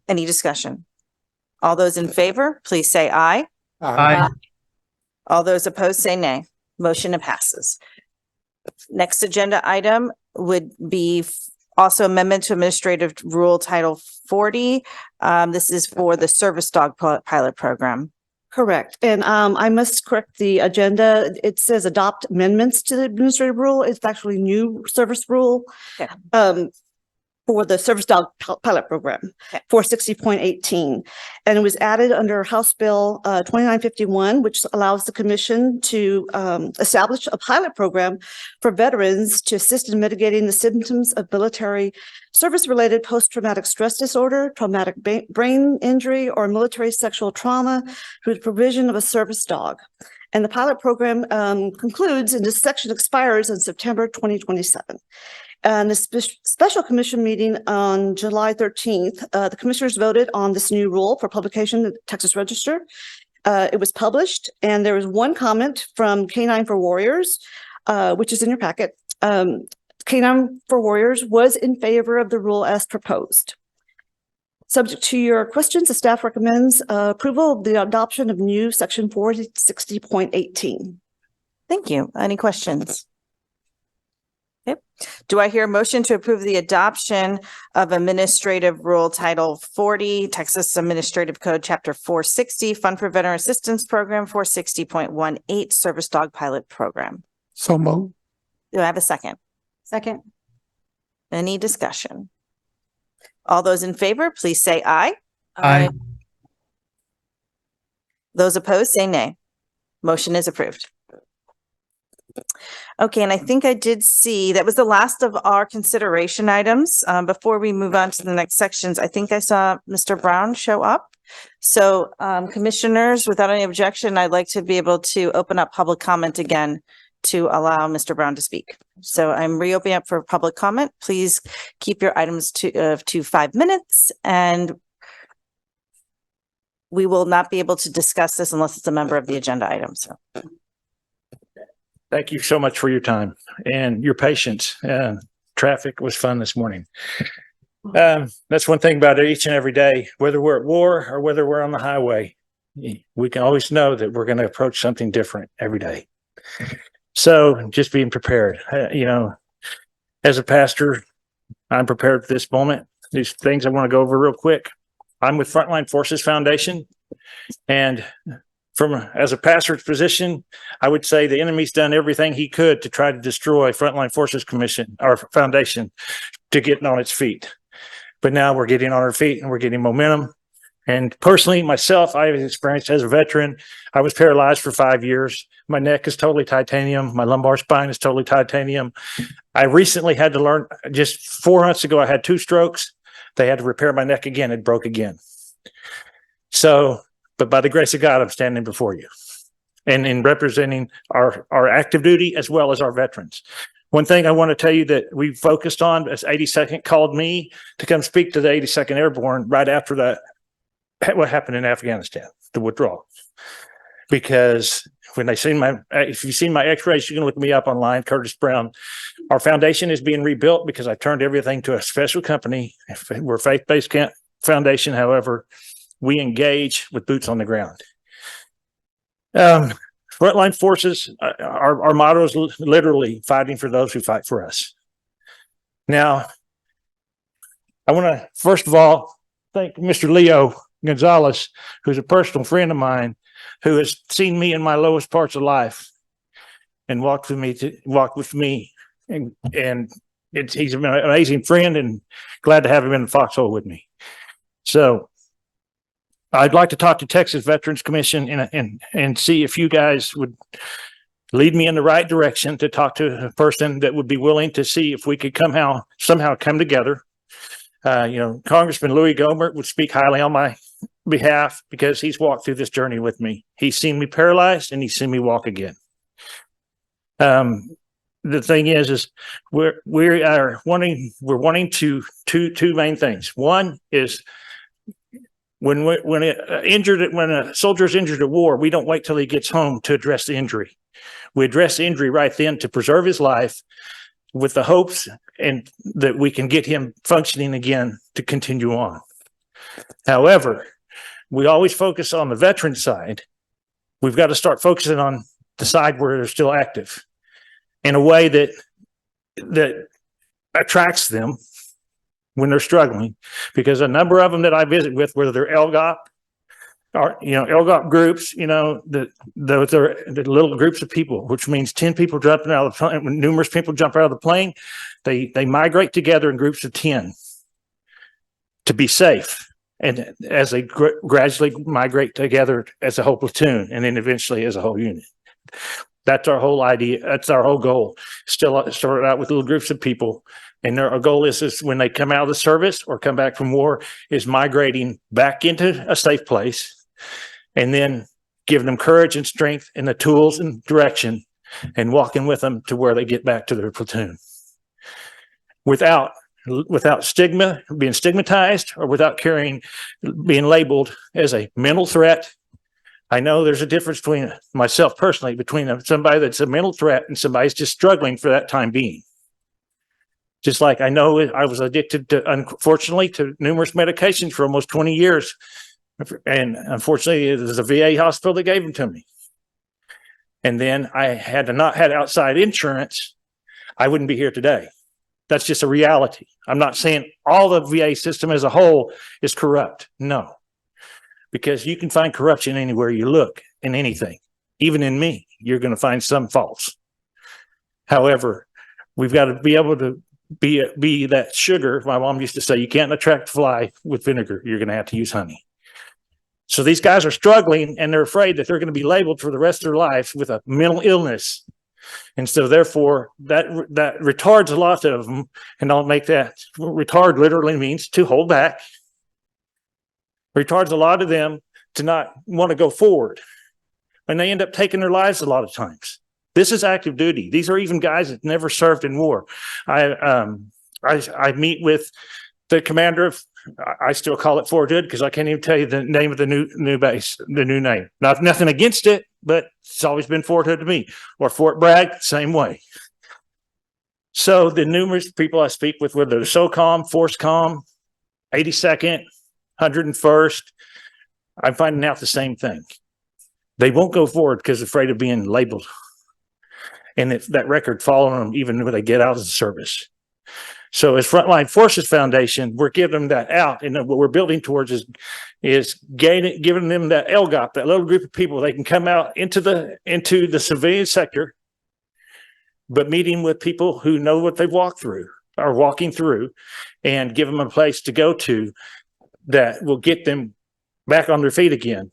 Any discussion? All those in favor, please say aye. Aye. All those opposed, say nay. Motion passes. Next agenda item would be also amendment to Administrative Rule Title 40. This is for the Service Dog Pilot Program. Correct. And I must correct the agenda. It says adopt amendments to the administrative rule. It's actually new service rule. Okay. For the Service Dog Pilot Program, 460.18. And it was added under House Bill 2951, which allows the Commission to establish a pilot program for veterans to assist in mitigating the symptoms of military service-related post-traumatic stress disorder, traumatic brain injury, or military sexual trauma through the provision of a service dog. And the pilot program concludes, and this section expires in September 2027. And a special commission meeting on July 13th, the commissioners voted on this new rule for publication in the Texas Register. It was published, and there was one comment from K9 for Warriors, which is in your packet. K9 for Warriors was in favor of the rule as proposed. Subject to your questions, the staff recommends approval of the adoption of new section 460.18. Thank you. Any questions? Okay. Do I hear a motion to approve the adoption of Administrative Rule Title 40, Texas Administrative Code, Chapter 460, Fund for Veteran Assistance Program 460.18, Service Dog Pilot Program? So moved. Do I have a second? Second. Any discussion? All those in favor, please say aye. Aye. Those opposed, say nay. Motion is approved. Okay, and I think I did see that was the last of our consideration items. Before we move on to the next sections, I think I saw Mr. Brown show up. So commissioners, without any objection, I'd like to be able to open up public comment again to allow Mr. Brown to speak. So I'm reopening up for public comment. Please keep your items to 5 minutes, and we will not be able to discuss this unless it's a member of the agenda item. So. Thank you so much for your time and your patience. Traffic was fun this morning. That's one thing about it each and every day, whether we're at war or whether we're on the highway, we can always know that we're going to approach something different every day. So just being prepared, as a pastor, I'm prepared for this moment. These things I want to go over real quick. I'm with Frontline Forces Foundation, and as a pastor's position, I would say the enemy's done everything he could to try to destroy Frontline Forces Commission, our foundation, to get on its feet. But now we're getting on our feet and we're getting momentum. And personally, myself, I have experience as a veteran. I was paralyzed for 5 years. My neck is totally titanium. My lumbar spine is totally titanium. I recently had to learn, just 4 months ago, I had 2 strokes. They had to repair my neck again. It broke again. So, but by the grace of God, I'm standing before you and in representing our active duty as well as our veterans. One thing I want to tell you that we focused on as 82nd called me to come speak to the 82nd Airborne right after that, what happened in Afghanistan, the withdrawal. Because when they seen if you've seen my x-rays, you can look me up online, Curtis Brown. Our foundation is being rebuilt because I turned everything to a special company. We're a faith-based foundation. However, we engage with boots on the ground. Frontline forces, our motto is literally fighting for those who fight for us. Now, I want to, first of all, thank Mr. Leo Gonzalez, who's a personal friend of mine, who has seen me in my lowest parts of life and walked with me. And he's an amazing friend and glad to have him in the foxhole with me. So I'd like to talk to Texas Veterans Commission and see if you guys would lead me in the right direction to talk to a person that would be willing to see if we could somehow come together. Congressman Louis Gohmert would speak highly on my behalf because he's walked through this journey with me. He's seen me paralyzed and he's seen me walk again. The thing is we're wanting two main things. One is when a soldier is injured at war, we don't wait till he gets home to address the injury. We address the injury right then to preserve his life with the hopes and that we can get him functioning again to continue on. However, we always focus on the veteran side. We've got to start focusing on the side where they're still active in a way that attracts them when they're struggling, because a number of them that I visit with, whether they're LGOP or, LGOP groups, those are the little groups of people, which means 10 people jumping out of the plane, when numerous people jump out of the plane, they migrate together in groups of 10 to be safe. And as they gradually migrate together as a whole platoon and then eventually as a whole unit. That's our whole idea. That's our whole goal. Still started out with little groups of people. And our goal is when they come out of the service or come back from war, is migrating back into a safe place and then giving them courage and strength and the tools and direction and walking with them to where they get back to their platoon. Without stigma, being stigmatized, or without being labeled as a mental threat. I know there's a difference between myself personally, between somebody that's a mental threat and somebody's just struggling for that time being. Just like I know I was addicted to, unfortunately, to numerous medications for almost 20 years. And unfortunately, it was a VA hospital that gave them to me. And then I had to not had outside insurance, I wouldn't be here today. That's just a reality. I'm not saying all the VA system as a whole is corrupt. No. Because you can find corruption anywhere you look in anything. Even in me, you're going to find some faults. However, we've got to be able to be that sugar. My mom used to say, you can't attract a fly with vinegar. You're going to have to use honey. So these guys are struggling and they're afraid that they're going to be labeled for the rest of their lives with a mental illness. And so therefore that retards a lot of them. And I'll make that retard literally means to hold back. Retards a lot of them to not want to go forward. And they end up taking their lives a lot of times. This is active duty. These are even guys that never served in war. I meet with the commander of, I still call it Fort Hood because I can't even tell you the name of the new base, the new name. Nothing against it, but it's always been Fort Hood to me. Or Fort Bragg, same way. So the numerous people I speak with, whether they're SOCOM, FORCECOM, 82nd, 101st, I'm finding out the same thing. They won't go forward because they're afraid of being labeled. And if that record following them even when they get out of the service. So as Frontline Forces Foundation, we're giving them that out. And what we're building towards is giving them that LGOP, that little group of people. They can come out into the civilian sector, but meeting with people who know what they've walked through, are walking through, and give them a place to go to that will get them back on their feet again,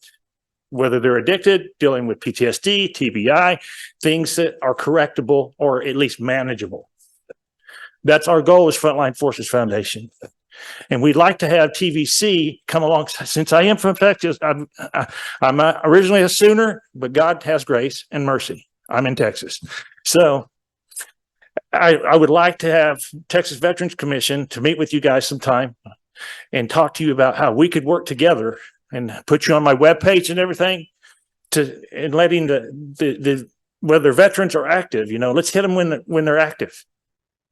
whether they're addicted, dealing with PTSD, TBI, things that are correctable or at least manageable. That's our goal as Frontline Forces Foundation. And we'd like to have TVC come along. Since I am from Texas, I'm originally a Sooner, but God has grace and mercy. I'm in Texas. So I would like to have Texas Veterans Commission to meet with you guys sometime and talk to you about how we could work together and put you on my webpage and everything and letting the whether veterans are active, let's hit them when they're active,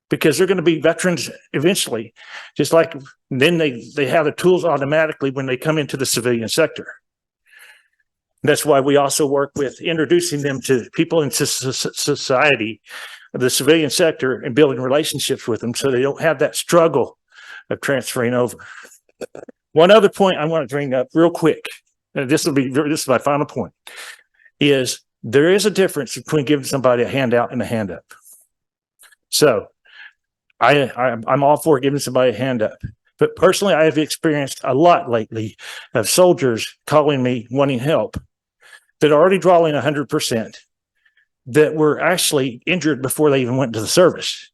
because they're going to be veterans eventually, just like then they have the tools automatically when they come into the civilian sector. That's why we also work with introducing them to people in society, the civilian sector, and building relationships with them so they don't have that struggle of transferring over. One other point I want to bring up real quick, and this is my final point, is there is a difference between giving somebody a handout and a hand up. So I'm all for giving somebody a hand up, but personally, I have experienced a lot lately of soldiers calling me wanting help that are already drawing 100%, that were actually injured before they even went to the service.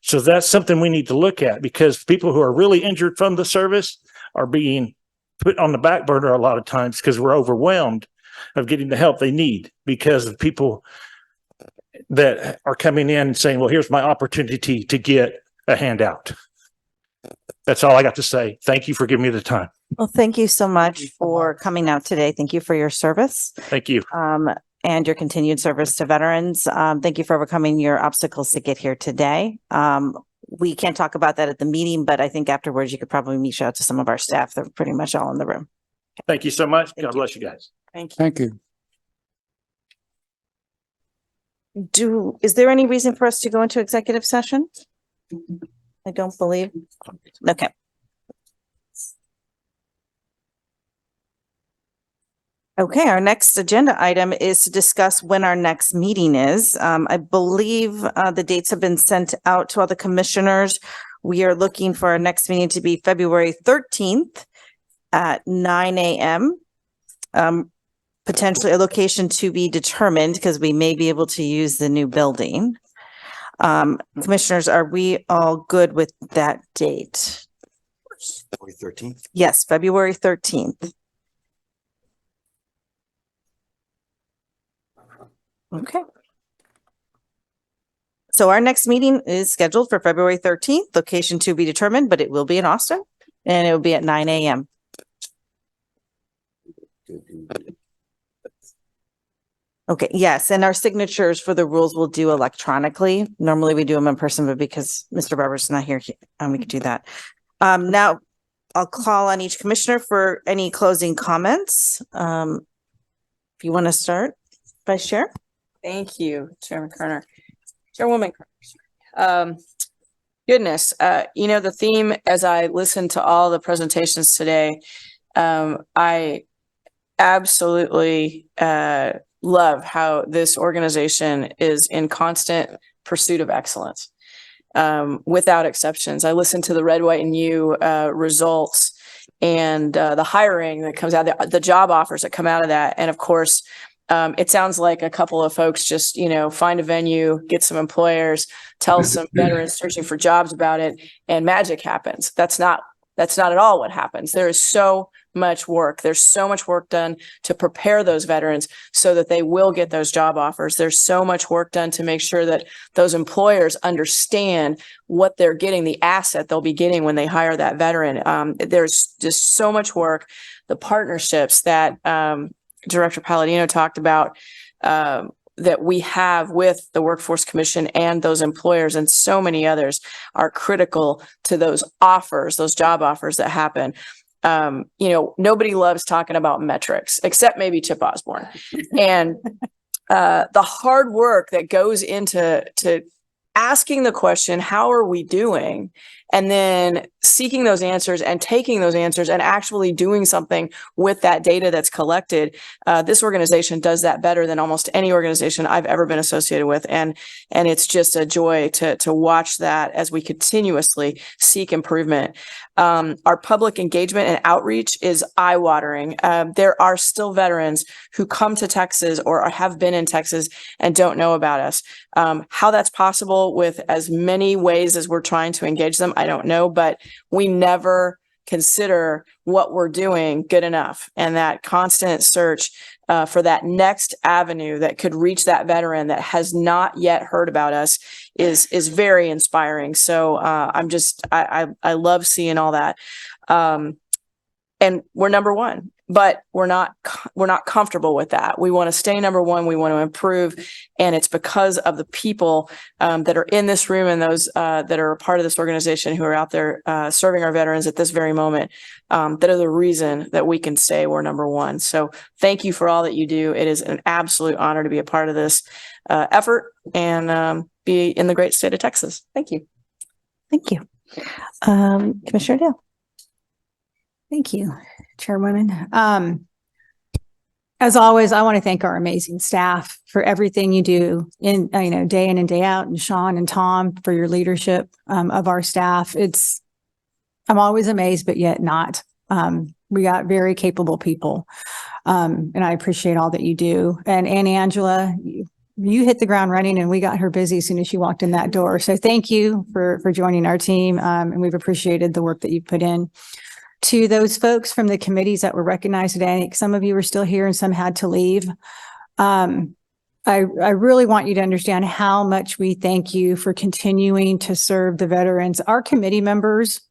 So that's something we need to look at, because people who are really injured from the service are being put on the back burner a lot of times because we're overwhelmed of getting the help they need because of people that are coming in and saying, well, here's my opportunity to get a handout. That's all I got to say. Thank you for giving me the time. Well, thank you so much for coming out today. Thank you for your service. Thank you. And your continued service to veterans. Thank you for overcoming your obstacles to get here today. We can't talk about that at the meeting, but I think afterwards you could probably reach out to some of our staff. They're pretty much all in the room. Thank you so much. God bless you guys. Thank you. Thank you. Is there any reason for us to go into executive session? I don't believe. Okay. Okay, our next agenda item is to discuss when our next meeting is. I believe the dates have been sent out to all the commissioners. We are looking for our next meeting to be February 13th at 9 a.m. Potentially a location to be determined because we may be able to use the new building. Commissioners, are we all good with that date? February 13th. Yes, February 13th. Okay. So our next meeting is scheduled for February 13th, location to be determined, but it will be in Austin and it will be at 9 a.m. Okay, yes, and our signatures for the rules we'll do electronically. Normally we do them in person, but because Mr. Barber's not here, we could do that. Now I'll call on each commissioner for any closing comments. If you want to start, Vice Chair. Thank you, Chairman Kerner. Chairwoman Kerner. Goodness, the theme as I listened to all the presentations today, I absolutely love how this organization is in constant pursuit of excellence, without exceptions. I listened to the Red, White, and U results and the hiring that comes out, the job offers that come out of that. And of course, it sounds like a couple of folks just, find a venue, get some employers, tell some veterans searching for jobs about it, and magic happens. That's not at all what happens. There is so much work. There's so much work done to prepare those veterans so that they will get those job offers. There's so much work done to make sure that those employers understand what they're getting, the asset they'll be getting when they hire that veteran. There's just so much work. The partnerships that Director Palladino talked about, that we have with the Workforce Commission and those employers and so many others are critical to those offers, those job offers that happen. Nobody loves talking about metrics except maybe Chip Osborne. And the hard work that goes into asking the question, how are we doing? and then seeking those answers and taking those answers and actually doing something with that data that's collected. This organization does that better than almost any organization I've ever been associated with. And it's just a joy to watch that as we continuously seek improvement. Our public engagement and outreach is eye-watering. There are still veterans who come to Texas or have been in Texas and don't know about us. How that's possible with as many ways as we're trying to engage them, I don't know, but we never consider what we're doing good enough. And that constant search for that next avenue that could reach that veteran that has not yet heard about us is very inspiring. So I love seeing all that. And we're number one, but we're not comfortable with that. We want to stay number one. We want to improve. And it's because of the people that are in this room and those that are a part of this organization who are out there serving our veterans at this very moment that are the reason that we can say we're number one. So thank you for all that you do. It is an absolute honor to be a part of this effort and be in the great state of Texas. Thank you. Thank you. Commissioner Dale. Thank you, Chairwoman. As always, I want to thank our amazing staff for everything you do day in and day out, and Sean and Tom for your leadership of our staff. I'm always amazed, but yet not. We got very capable people, and I appreciate all that you do. And Angela, you hit the ground running, and we got her busy as soon as she walked in that door. So thank you for joining our team, and we've appreciated the work that you put in. To those folks from the committees that were recognized today, some of you are still here and some had to leave. I really want you to understand how much we thank you for continuing to serve the veterans. Our committee members,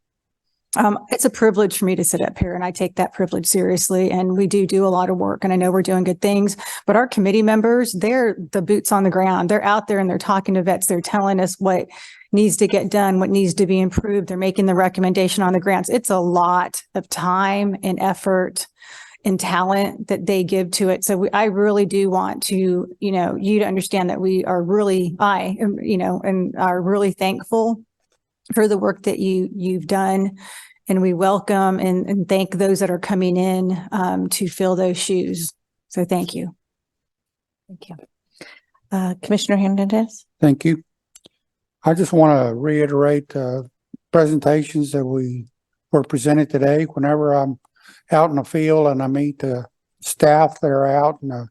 it's a privilege for me to sit up here, and I take that privilege seriously. And we do a lot of work, and I know we're doing good things, but our committee members, they're the boots on the ground. They're out there and they're talking to vets. They're telling us what needs to get done, what needs to be improved. They're making the recommendation on the grants. It's a lot of time and effort and talent that they give to it. So I really do want to, you to understand that we are really, and are really thankful for the work that you've done. And we welcome and thank those that are coming in to fill those shoes. So thank you. Thank you. Commissioner Hernandez. Thank you. I just want to reiterate presentations that we were presented today. Whenever I'm out in the field and I meet the staff that are out in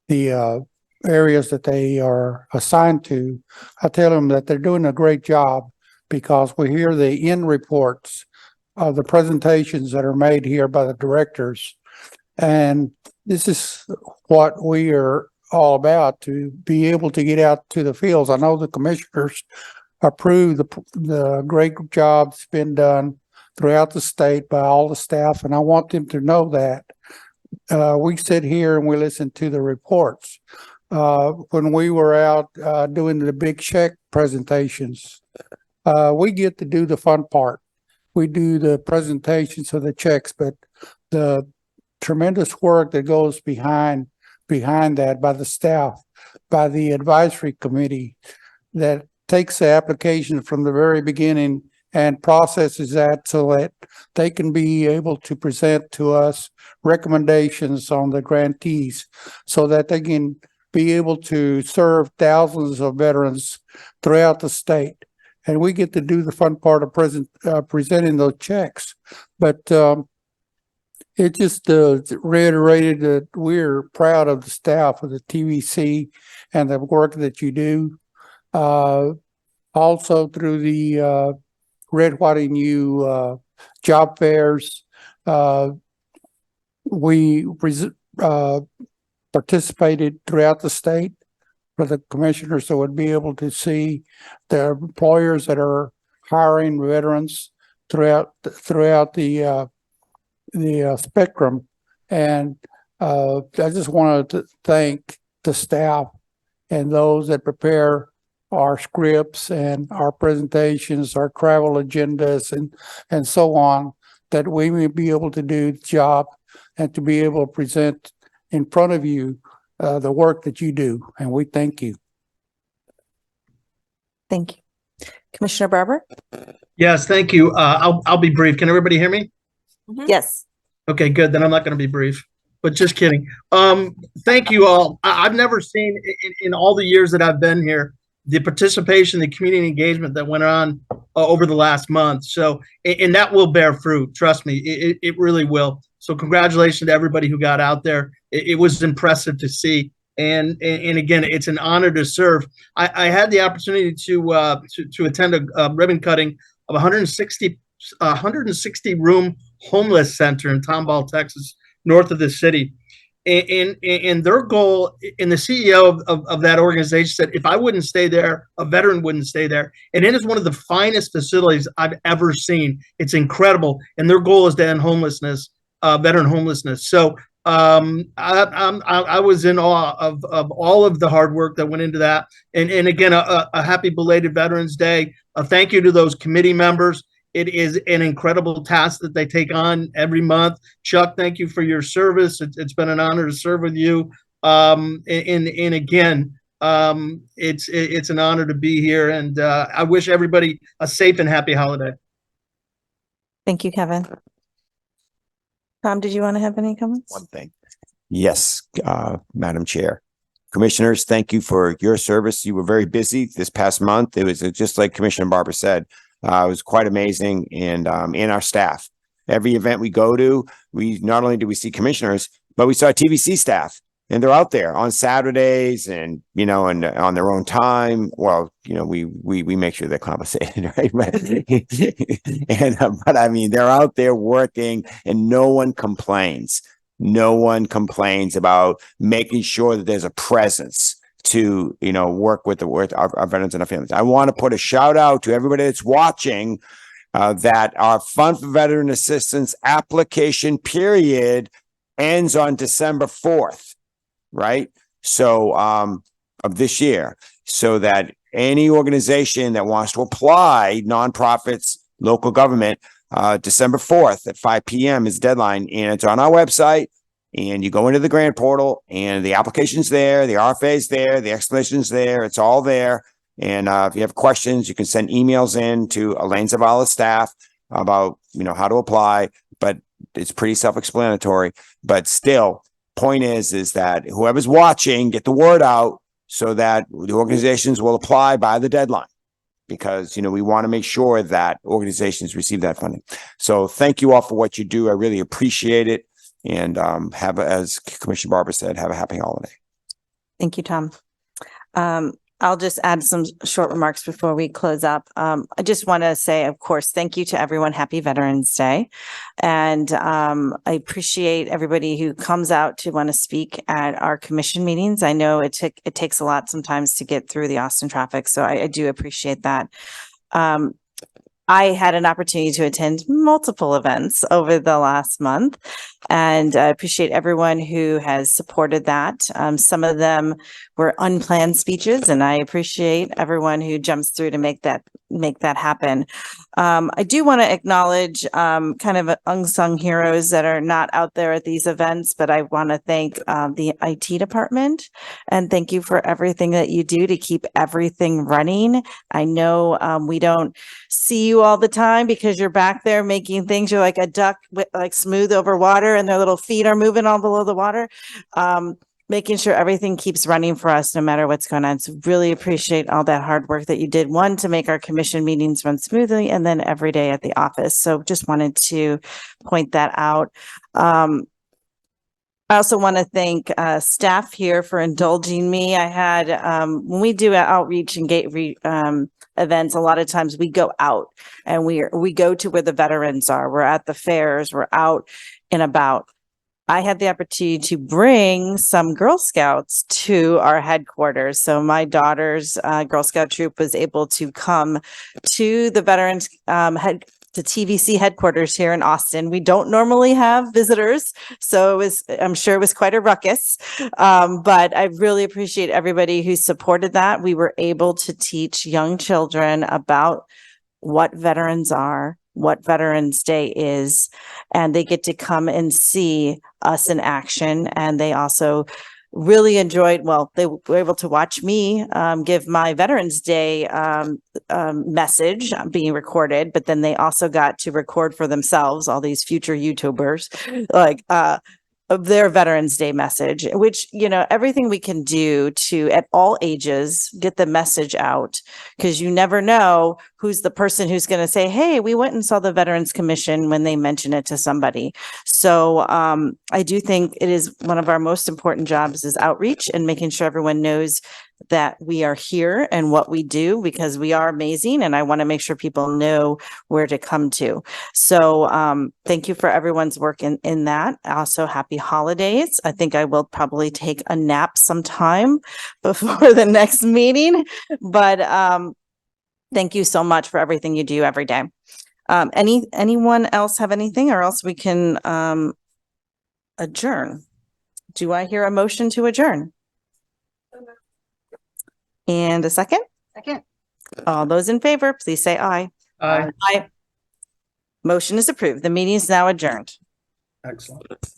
the areas that they are assigned to, I tell them that they're doing a great job, because we hear the end reports of the presentations that are made here by the directors. And this is what we are all about, to be able to get out to the fields. I know the commissioners approve the great job that's been done throughout the state by all the staff, and I want them to know that. We sit here and we listen to the reports. When we were out doing the big check presentations, we get to do the fun part. We do the presentations of the checks, but the tremendous work that goes behind that by the staff, by the advisory committee that takes the application from the very beginning and processes that so that they can be able to present to us recommendations on the grantees so that they can be able to serve thousands of veterans throughout the state. And we get to do the fun part of presenting those checks. But it just reiterated that we're proud of the staff of the TVC and the work that you do. Also through the Red, White, and U job fairs, we participated throughout the state for the commissioners that would be able to see the employers that are hiring veterans throughout the spectrum. And I just wanted to thank the staff and those that prepare our scripts and our presentations, our travel agendas, and so on, that we may be able to do the job and to be able to present in front of you the work that you do. And we thank you. Thank you. Commissioner Barber? Yes, thank you. I'll be brief. Can everybody hear me? Yes. Okay, good. Then I'm not going to be brief, but just kidding. Thank you all. I've never seen in all the years that I've been here, the participation, the community engagement that went on over the last month. So, and that will bear fruit. Trust me, it really will. So congratulations to everybody who got out there. It was impressive to see. And again, it's an honor to serve. I had the opportunity to attend a ribbon cutting of 160 room homeless center in Tomball, Texas, north of the city. And their goal, and the CEO of that organization said, if I wouldn't stay there, a veteran wouldn't stay there. And it is one of the finest facilities I've ever seen. It's incredible. And their goal is to end homelessness, veteran homelessness. So I was in awe of all of the hard work that went into that. And again, a happy belated Veterans Day. Thank you to those committee members. It is an incredible task that they take on every month. Chuck, thank you for your service. It's been an honor to serve with you. And again, it's an honor to be here. And I wish everybody a safe and happy holiday. Thank you, Kevin. Tom, did you want to have any comments? One thing. Yes, Madam Chair. Commissioners, thank you for your service. You were very busy this past month. It was just like Commissioner Barber said. It was quite amazing, and our staff. Every event we go to, we not only do we see commissioners, but we saw TVC staff, and they're out there on Saturdays, and and on their own time. Well, we make sure they're compensated, right? But I mean, they're out there working, and no one complains. No one complains about making sure that there's a presence to work with our veterans and our families. I want to put a shout out to everybody that's watching that our Fund for Veteran Assistance application period ends on December 4th, right? So of this year, so that any organization that wants to apply, nonprofits, local government, December 4th at 5 p.m. is deadline, and it's on our website. And you go into the grant portal, and the application's there, the RFA's there, the explanation's there, it's all there. And if you have questions, you can send emails in to Elaine Zavala's staff about, how to apply, but it's pretty self-explanatory. But still, point is that whoever's watching, get the word out so that the organizations will apply by the deadline. Because, we want to make sure that organizations receive that funding. So thank you all for what you do. I really appreciate it. And as Commissioner Barber said, have a happy holiday. Thank you, Tom. I'll just add some short remarks before we close up. I just want to say, of course, thank you to everyone. Happy Veterans Day. And I appreciate everybody who comes out to want to speak at our commission meetings. I know it takes a lot sometimes to get through the Austin traffic, so I do appreciate that. I had an opportunity to attend multiple events over the last month, and I appreciate everyone who has supported that. Some of them were unplanned speeches, and I appreciate everyone who jumps through to make that happen. I do want to acknowledge kind of unsung heroes that are not out there at these events, but I want to thank the IT department, and thank you for everything that you do to keep everything running. I know we don't see you all the time because you're back there making things. You're like a duck with like smooth over water, and their little feet are moving all below the water. Making sure everything keeps running for us no matter what's going on. So really appreciate all that hard work that you did, one, to make our commission meetings run smoothly, and then every day at the office. So just wanted to point that out. I also want to thank staff here for indulging me. I had, when we do outreach and events, a lot of times we go out and we go to where the veterans are. We're at the fairs, we're out and about. I had the opportunity to bring some Girl Scouts to our headquarters. So my daughter's Girl Scout troop was able to come to the Veterans to TVC headquarters here in Austin. We don't normally have visitors, so I'm sure it was quite a ruckus. But I really appreciate everybody who supported that. We were able to teach young children about what veterans are, what Veterans Day is, and they get to come and see us in action. And they also really enjoyed, well, they were able to watch me give my Veterans Day message being recorded, but then they also got to record for themselves, all these future YouTubers, like of their Veterans Day message, which, you know, everything we can do to, at all ages, get the message out, because you never know who's the person who's going to say, hey, we went and saw the Veterans Commission, when they mention it to somebody. So I do think it is one of our most important jobs is outreach and making sure everyone knows that we are here and what we do, because we are amazing. And I want to make sure people know where to come to. So thank you for everyone's work in that. Also, happy holidays. I think I will probably take a nap sometime before the next meeting, but thank you so much for everything you do every day. Anyone else have anything, or else we can adjourn? Do I hear a motion to adjourn? And a second? Second. All those in favor, please say aye. Aye. Aye. Motion is approved. The meeting is now adjourned. Excellent.